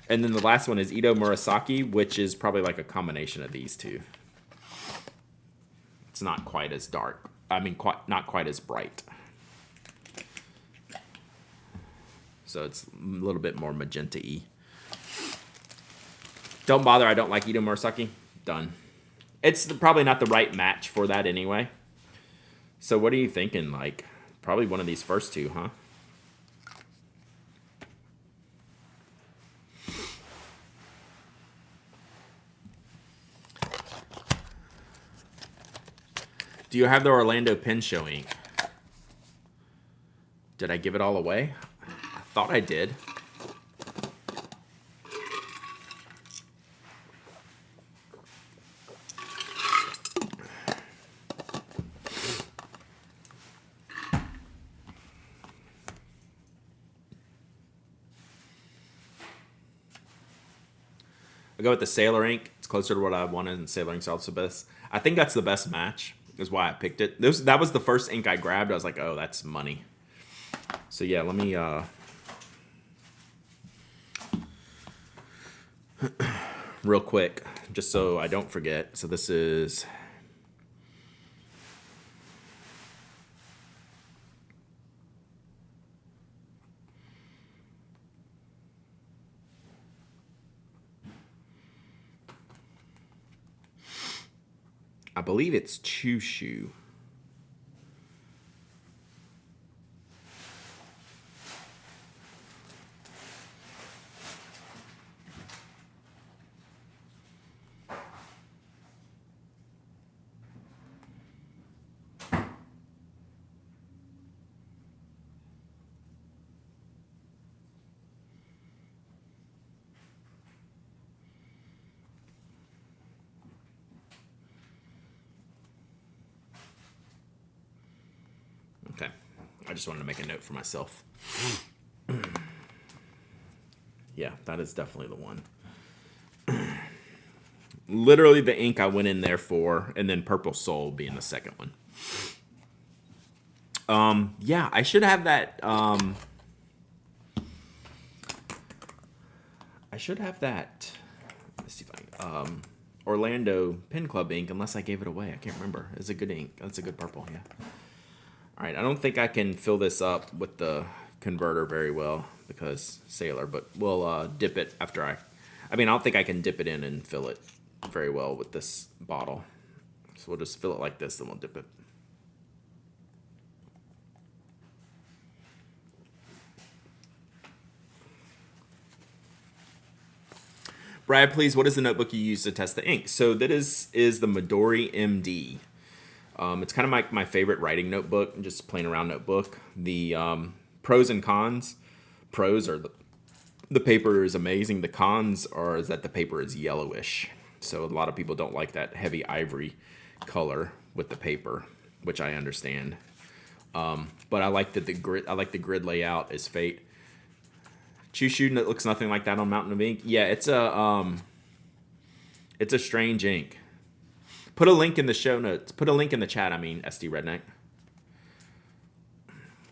S1: And then the last one is Ito Murasaki, which is probably like a combination of these two. It's not quite as dark. I mean, not quite as bright. So it's a little bit more magenta-y. Don't bother, I don't like Ito Murasaki. Done. It's probably not the right match for that anyway. So what are you thinking? Like, probably one of these first two, huh? Do you have the Orlando Pen Show ink? Did I give it all away? I thought I did. go with the Sailor ink. It's closer to what I wanted, and Sailor ink's also best. I think that's the best match, is why I picked it. That was the first ink I grabbed. I was like, oh, that's money. So yeah, let me real quick, just so I don't forget. So this is I believe it's Chushu. Okay, I just wanted to make a note for myself. Yeah, that is definitely the one. Literally the ink I went in there for, and then Purple Soul being the second one. Yeah, I should have that. I should have that. Let's see if I Orlando Pen Club ink, unless I gave it away. I can't remember. It's a good ink. That's a good purple. Yeah. All right, I don't think I can fill this up with the converter very well because Sailor, but we'll dip it after I don't think I can dip it in and fill it very well with this bottle. So we'll just fill it like this, then we'll dip it. Brad, please, what is the notebook you use to test the ink? So that is the Midori MD. It's kind of like my favorite writing notebook, just plain around notebook. The pros and cons. Pros are the paper is amazing. The cons are that the paper is yellowish. So a lot of people don't like that heavy ivory color with the paper, which I understand. But I like that the grid layout is Fate. Chushu looks nothing like that on Mountain of Ink. Yeah, it's a strange ink. Put a link in the show notes. Put a link in the chat, SD Redneck.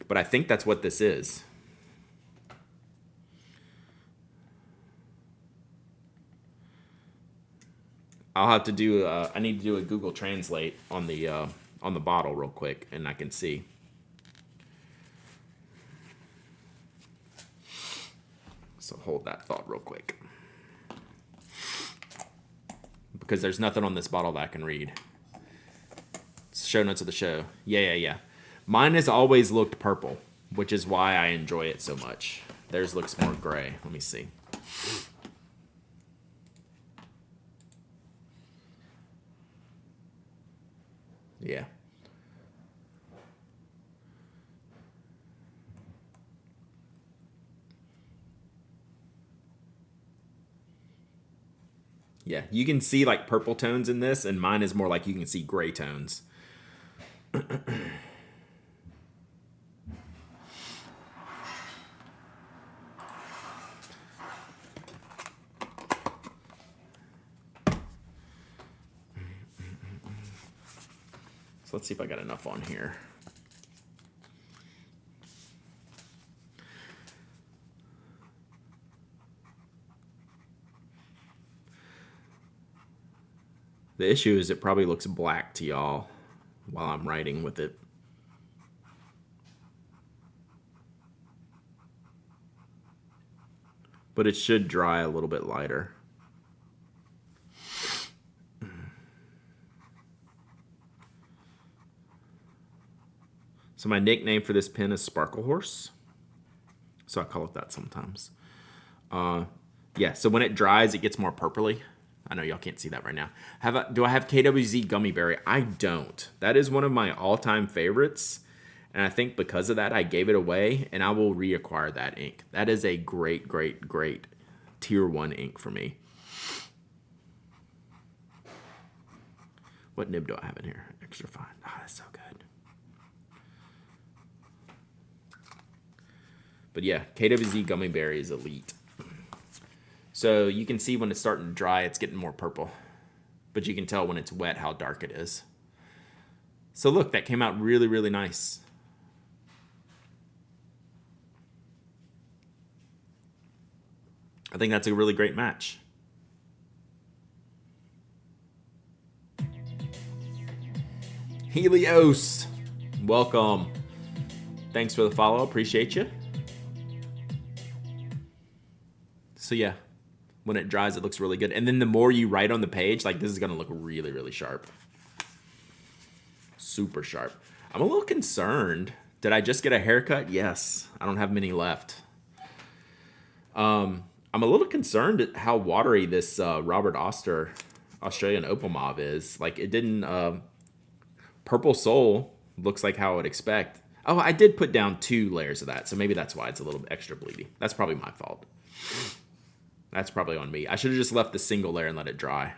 S1: But I think that's what this is. I'll have to do, I need to do a Google Translate on the bottle real quick, and I can see. So hold that thought real quick. Because there's nothing on this bottle that I can read. Show notes of the show. Yeah. Mine has always looked purple, which is why I enjoy it so much. Theirs looks more gray. Let me see. Yeah. Yeah, you can see like purple tones in this, and mine is more like you can see gray tones. So let's see if I got enough on here. The issue is it probably looks black to y'all while I'm writing with it. But it should dry a little bit lighter. So my nickname for this pen is Sparkle Horse. So I call it that sometimes. Yeah, so when it dries, it gets more purpley. I know y'all can't see that right now. Do I have KWZ Gummy Berry? I don't. That is one of my all-time favorites. And I think because of that, I gave it away, and I will reacquire that ink. That is a great, great, great tier 1 ink for me. What nib do I have in here? Extra fine. Ah, that's so good. But yeah, KWZ Gummy Berry is elite. So you can see when it's starting to dry, it's getting more purple. But you can tell when it's wet how dark it is. So look, that came out really, really nice. I think that's a really great match. Helios, welcome. Thanks for the follow. Appreciate you. So yeah, when it dries, it looks really good. And then the more you write on the page, like this is gonna look really, really sharp. Super sharp. I'm a little concerned. Did I just get a haircut? Yes. I don't have many left. I'm a little concerned at how watery this Robert Oster Australian Opal Mauve is. Like it didn't... Purple Soul looks like how I would expect. Oh, I did put down 2 layers of that, so maybe that's why it's a little extra bleedy. That's probably my fault. That's probably on me. I should have just left the single layer and let it dry.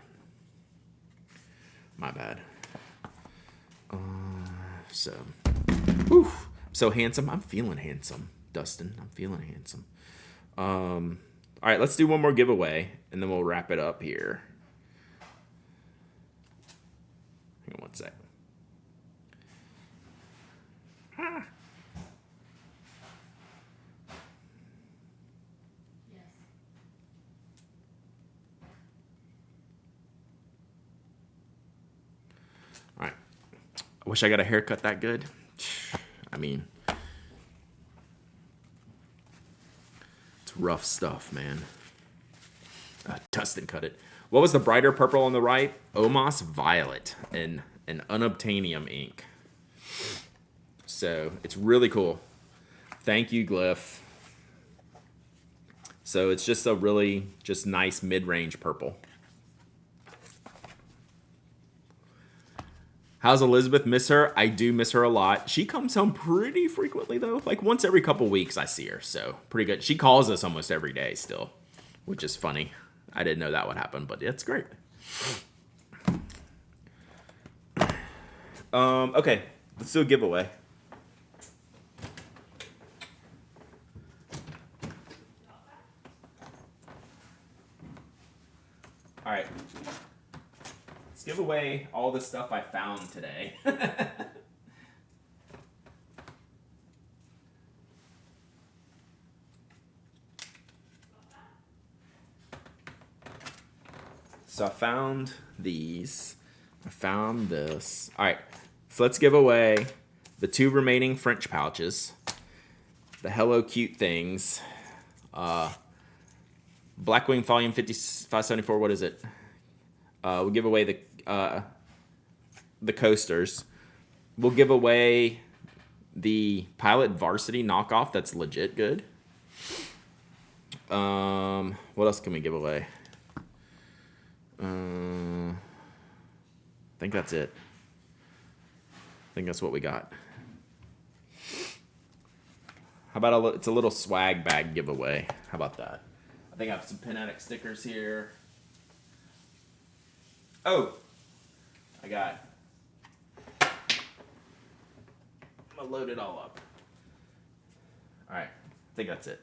S1: My bad. Whew, so handsome. I'm feeling handsome, Dustin. I'm feeling handsome. All right, let's do one more giveaway, and then we'll wrap it up here. Hang on one sec. All right. I wish I got a haircut that good. I mean, it's rough stuff, man. Dustin cut it. What was the brighter purple on the right? Omos Violet and an unobtainium ink. So it's really cool. Thank you, Glyph. So it's just a really just nice mid-range purple. How's Elizabeth? Miss her? I do miss her a lot. She comes home pretty frequently, though. Like once every couple weeks I see her, so pretty good. She calls us almost every day still, which is funny. I didn't know that would happen, but it's great. Okay, let's do a giveaway. All right. Let's give away all the stuff I found today. So I found these. I found this. All right. So let's give away the 2 remaining French pouches. The Hello Cute Things. Blackwing Volume 5574. What is it? We'll give away the coasters. We'll give away the Pilot Varsity knockoff. That's legit good. What else can we give away? I think that's it. I think that's what we got. How about it's a little swag bag giveaway? How about that? I think I have some Pen Addict stickers here. Oh, I got. I'm gonna load it all up. All right, I think that's it.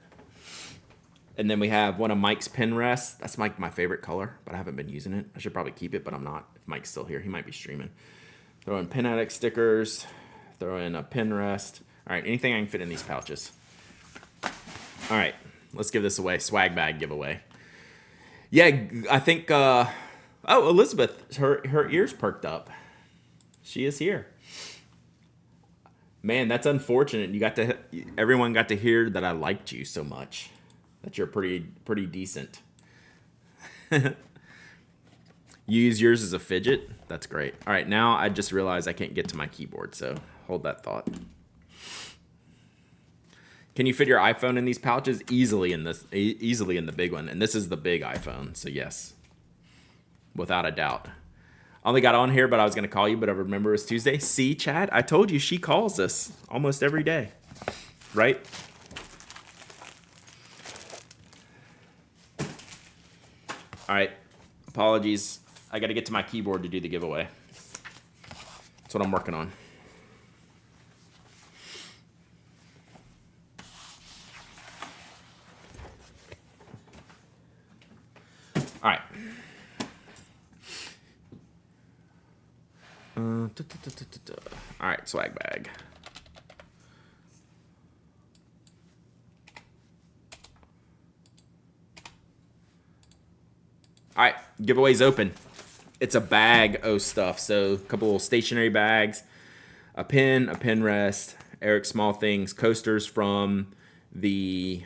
S1: And then we have one of Mike's pen rests. That's my favorite color, but I haven't been using it. I should probably keep it, but I'm not. If Mike's still here, he might be streaming. Throw in Pen Addict stickers. Throw in a pen rest. All right, anything I can fit in these pouches. All right, let's give this away. Swag bag giveaway. Yeah, I think. Oh, Elizabeth, her ears perked up. She is here. Man, that's unfortunate. Everyone got to hear that I liked you so much. That you're pretty decent. You use yours as a fidget? That's great. All right, now I just realized I can't get to my keyboard, so hold that thought. Can you fit your iPhone in these pouches? Easily in the big one, and this is the big iPhone, so yes. Without a doubt. I only got on here, but I was going to call you, but I remember it's Tuesday. See, Chad? I told you she calls us almost every day. Right? All right. Apologies. I got to get to my keyboard to do the giveaway. That's what I'm working on. All right. All right, swag bag. All right, giveaway's open. It's a bag of stuff. So a couple of stationery bags, a pen rest, Eric Small Things, coasters from the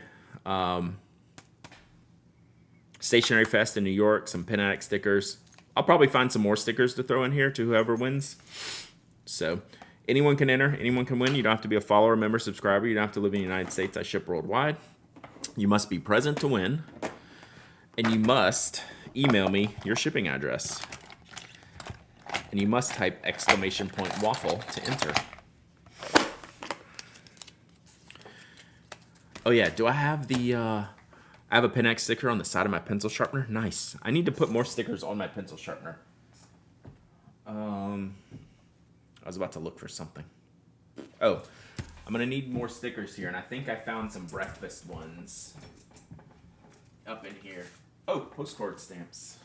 S1: Stationery Fest in New York, some Pen Addict stickers. I'll probably find some more stickers to throw in here to whoever wins. So anyone can enter, anyone can win. You don't have to be a follower, member, subscriber. You don't have to live in the United States. I ship worldwide. You must be present to win. And you must email me your shipping address. And you must type !waffle to enter. Oh yeah, do I have the I have a Pen X sticker on the side of my pencil sharpener. Nice. I need to put more stickers on my pencil sharpener. I was about to look for something. Oh, I'm gonna need more stickers here, and I think I found some breakfast ones up in here. Oh, postcard stamps.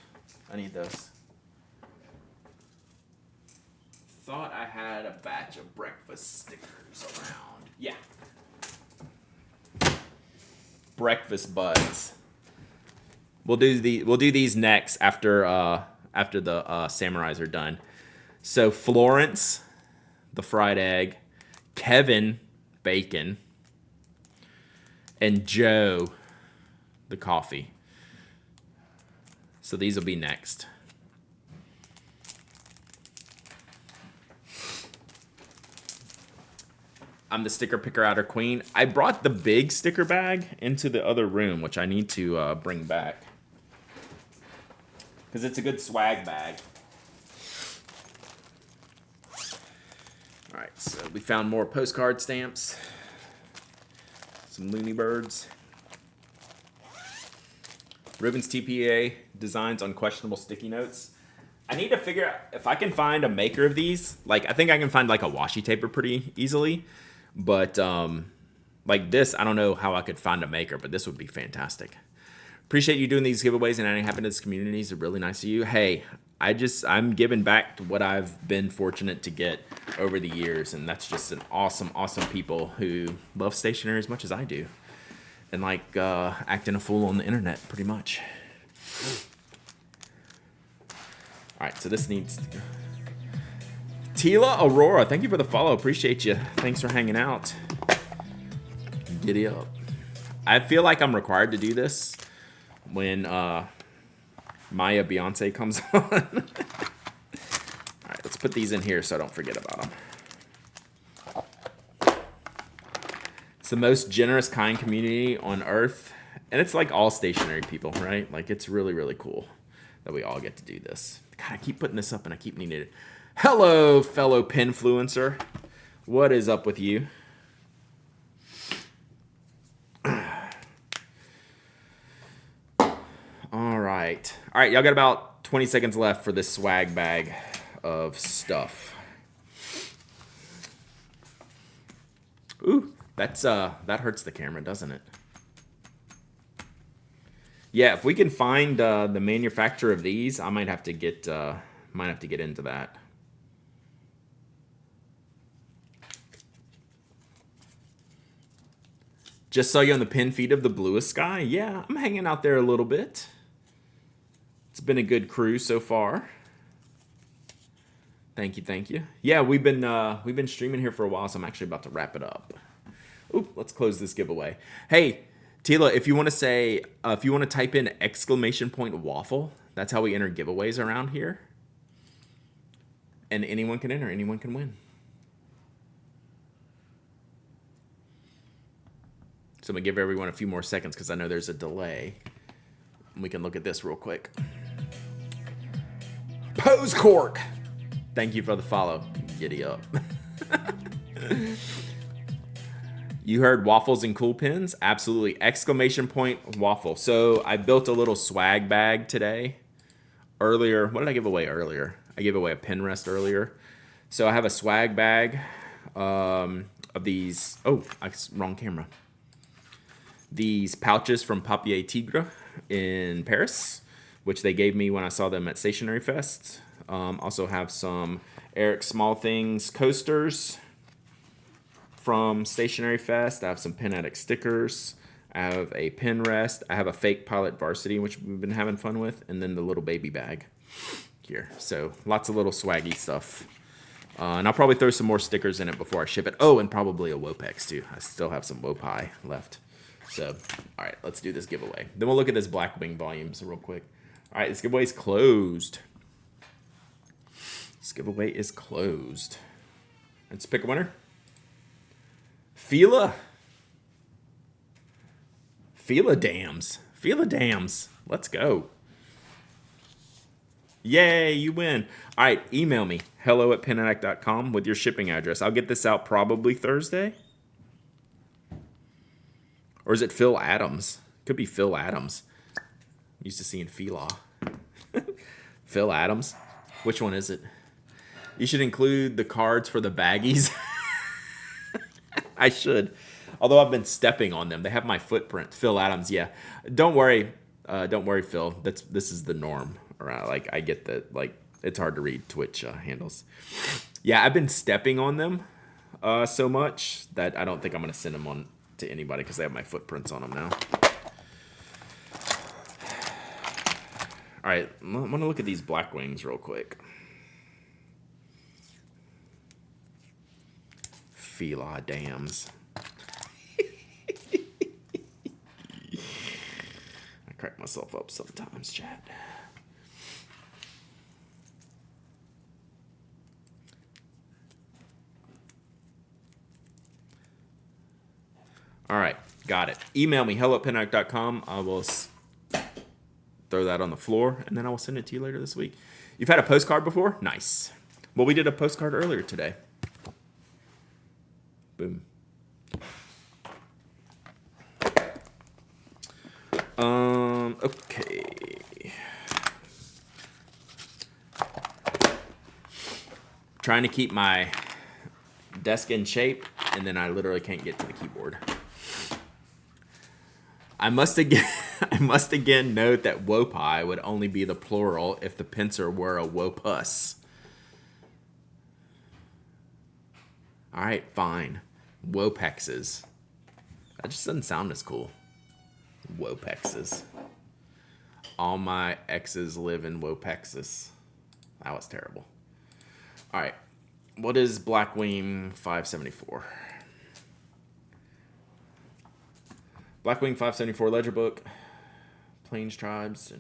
S1: I need those. Thought I had a batch of breakfast stickers around. Yeah. Breakfast buds. We'll do these next after the samurais are done. So Florence, the fried egg, Kevin, bacon, and Joe, the coffee. So these will be next. I'm the sticker picker outer queen. I brought the big sticker bag into the other room, which I need to bring back. Because it's a good swag bag. Alright, so we found more postcard stamps. Some Looney Birds. Ribbons TPA designs unquestionable sticky notes. I need to figure out if I can find a maker of these. Like, I think I can find like a washi taper pretty easily. But like this, I don't know how I could find a maker, but this would be fantastic. Appreciate you doing these giveaways and adding happiness to communities. It's really nice of you. Hey, I'm giving back to what I've been fortunate to get over the years, and that's just an awesome, awesome people who love stationery as much as I do, and like acting a fool on the internet, pretty much. All right, so this needs to go. Tila Aurora, thank you for the follow. Appreciate you. Thanks for hanging out. Giddy up. I feel like I'm required to do this when Maya Beyonce comes on. All right, let's put these in here so I don't forget about them. It's the most generous, kind community on earth. And it's like all stationary people, right? Like, it's really, really cool that we all get to do this. God, I keep putting this up and I keep needing it. Hello, fellow Penfluencer. What is up with you? All right. All right, y'all got about 20 seconds left for this swag bag of stuff. Ooh, that hurts the camera, doesn't it? Yeah, if we can find the manufacturer of these, I might have to get into that. Just saw you on the pin feed of the bluest sky. Yeah, I'm hanging out there a little bit. It's been a good cruise so far. Thank you, thank you. Yeah, we've been streaming here for a while, so I'm actually about to wrap it up. Ooh, let's close this giveaway. Hey, Tila, if you want to type in !waffle, that's how we enter giveaways around here. And anyone can enter, anyone can win. So I'm going to give everyone a few more seconds because I know there's a delay. We can look at this real quick. Pose Cork! Thank you for the follow. Giddy up. You heard waffles and cool pins? Absolutely. !waffle. So I built a little swag bag today. Earlier, what did I give away earlier? I gave away a pin rest earlier. So I have a swag bag of these. Oh, wrong camera. These pouches from Papier Tigre in Paris which they gave me when I saw them at Stationery Fest. Also have some Eric Small Things coasters from Stationery Fest. I have some Pen Addict stickers. I have a pen rest. I have a fake Pilot Varsity, which we've been having fun with, and then the little baby bag here. So lots of little swaggy stuff. And I'll probably throw some more stickers in it before I ship it. Oh, and probably a Wopex too. I still have some Wopai left. So, all right, let's do this giveaway. Then we'll look at this Blackwing volumes real quick. All right, this giveaway is closed. This giveaway is closed. Let's pick a winner. Fila Dams. Let's go. Yay, you win. All right, email me, hello@penaddict.com with your shipping address. I'll get this out probably Thursday. Or is it Phil Adams? Could be Phil Adams. I'm used to seeing Fila. Phil Adams. Which one is it? You should include the cards for the baggies. I should. Although I've been stepping on them. They have my footprint. Phil Adams, yeah. Don't worry, Phil. This is the norm. Like, I get that. Like, it's hard to read Twitch handles. Yeah, I've been stepping on them so much that I don't think I'm going to send them on to anybody because they have my footprints on them now. All right, I'm going to look at these Blackwings real quick. Fila Dams. I crack myself up sometimes, chat. All right, got it. Email me, hello@penaddict.com. I will throw that on the floor, and then I will send it to you later this week. You've had a postcard before? Nice. Well, we did a postcard earlier today. Boom. Okay. Trying to keep my desk in shape, and then I literally can't get to the keyboard. I must again note that Wopai would only be the plural if the pincer were a Wopus. All right, fine. Wopexes. That just doesn't sound as cool. Wopexes. All my exes live in Wopexes. That was terrible. All right. What is Blackwing 574? Blackwing 574 ledger book. Plains Tribes.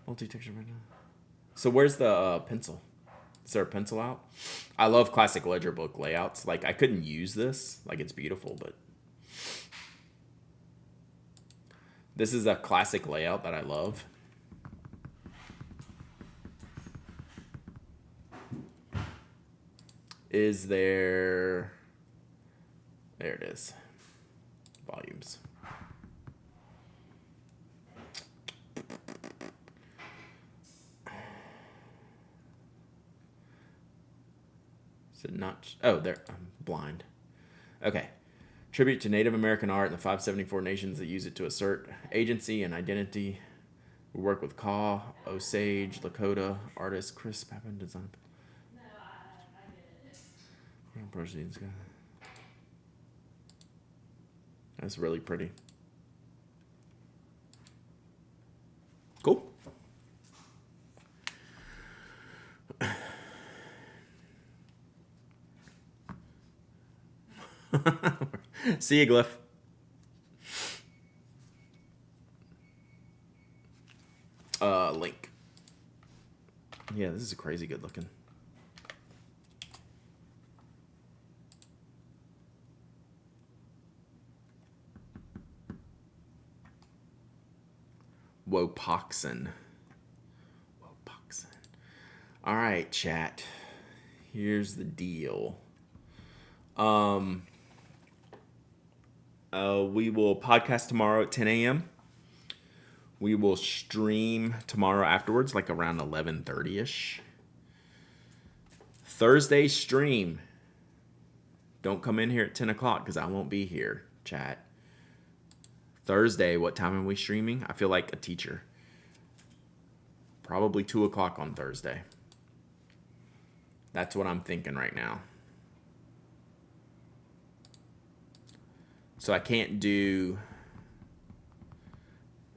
S1: Multi-texture. So where's the pencil? Is there a pencil out? I love classic ledger book layouts. Like, I couldn't use this. Like, it's beautiful, but this is a classic layout that I love. Is there... There it is. Volumes. Is it not? Oh, there. I'm blind. Okay. Tribute to Native American art and the 574 nations that use it to assert agency and identity. We work with Kaw, Osage, Lakota, artist Chris Papin, design. No, I get it. That's really pretty. Cool. See you, Glyph. Link. Yeah, this is crazy good looking. Wopoxen. All right, chat. Here's the deal. We will podcast tomorrow at 10 a.m. We will stream tomorrow afterwards, like around 11:30ish. Thursday stream. Don't come in here at 10 o'clock because I won't be here, chat. Thursday, what time are we streaming? I feel like a teacher. Probably 2 o'clock on Thursday. That's what I'm thinking right now. So I can't do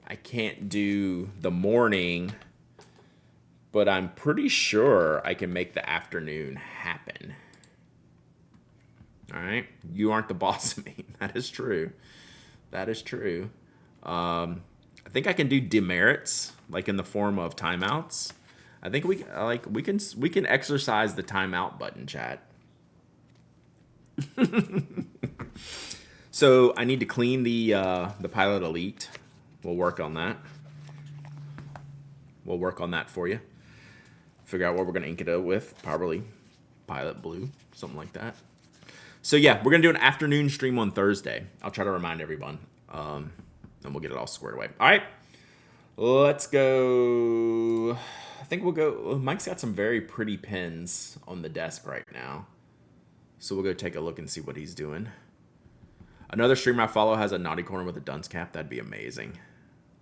S1: the morning, but I'm pretty sure I can make the afternoon happen. All right, you aren't the boss of me. That is true. That is true. I think I can do demerits, like in the form of timeouts. I think we can exercise the timeout button, chat. So I need to clean the Pilot Elite. We'll work on that. We'll work on that for you. Figure out what we're gonna ink it out with. Probably Pilot Blue, something like that. So yeah, we're gonna do an afternoon stream on Thursday. I'll try to remind everyone, and we'll get it all squared away. All right, let's go. I think we'll go. Mike's got some very pretty pens on the desk right now, so we'll go take a look and see what he's doing. Another streamer I follow has a naughty corner with a dunce cap. That'd be amazing.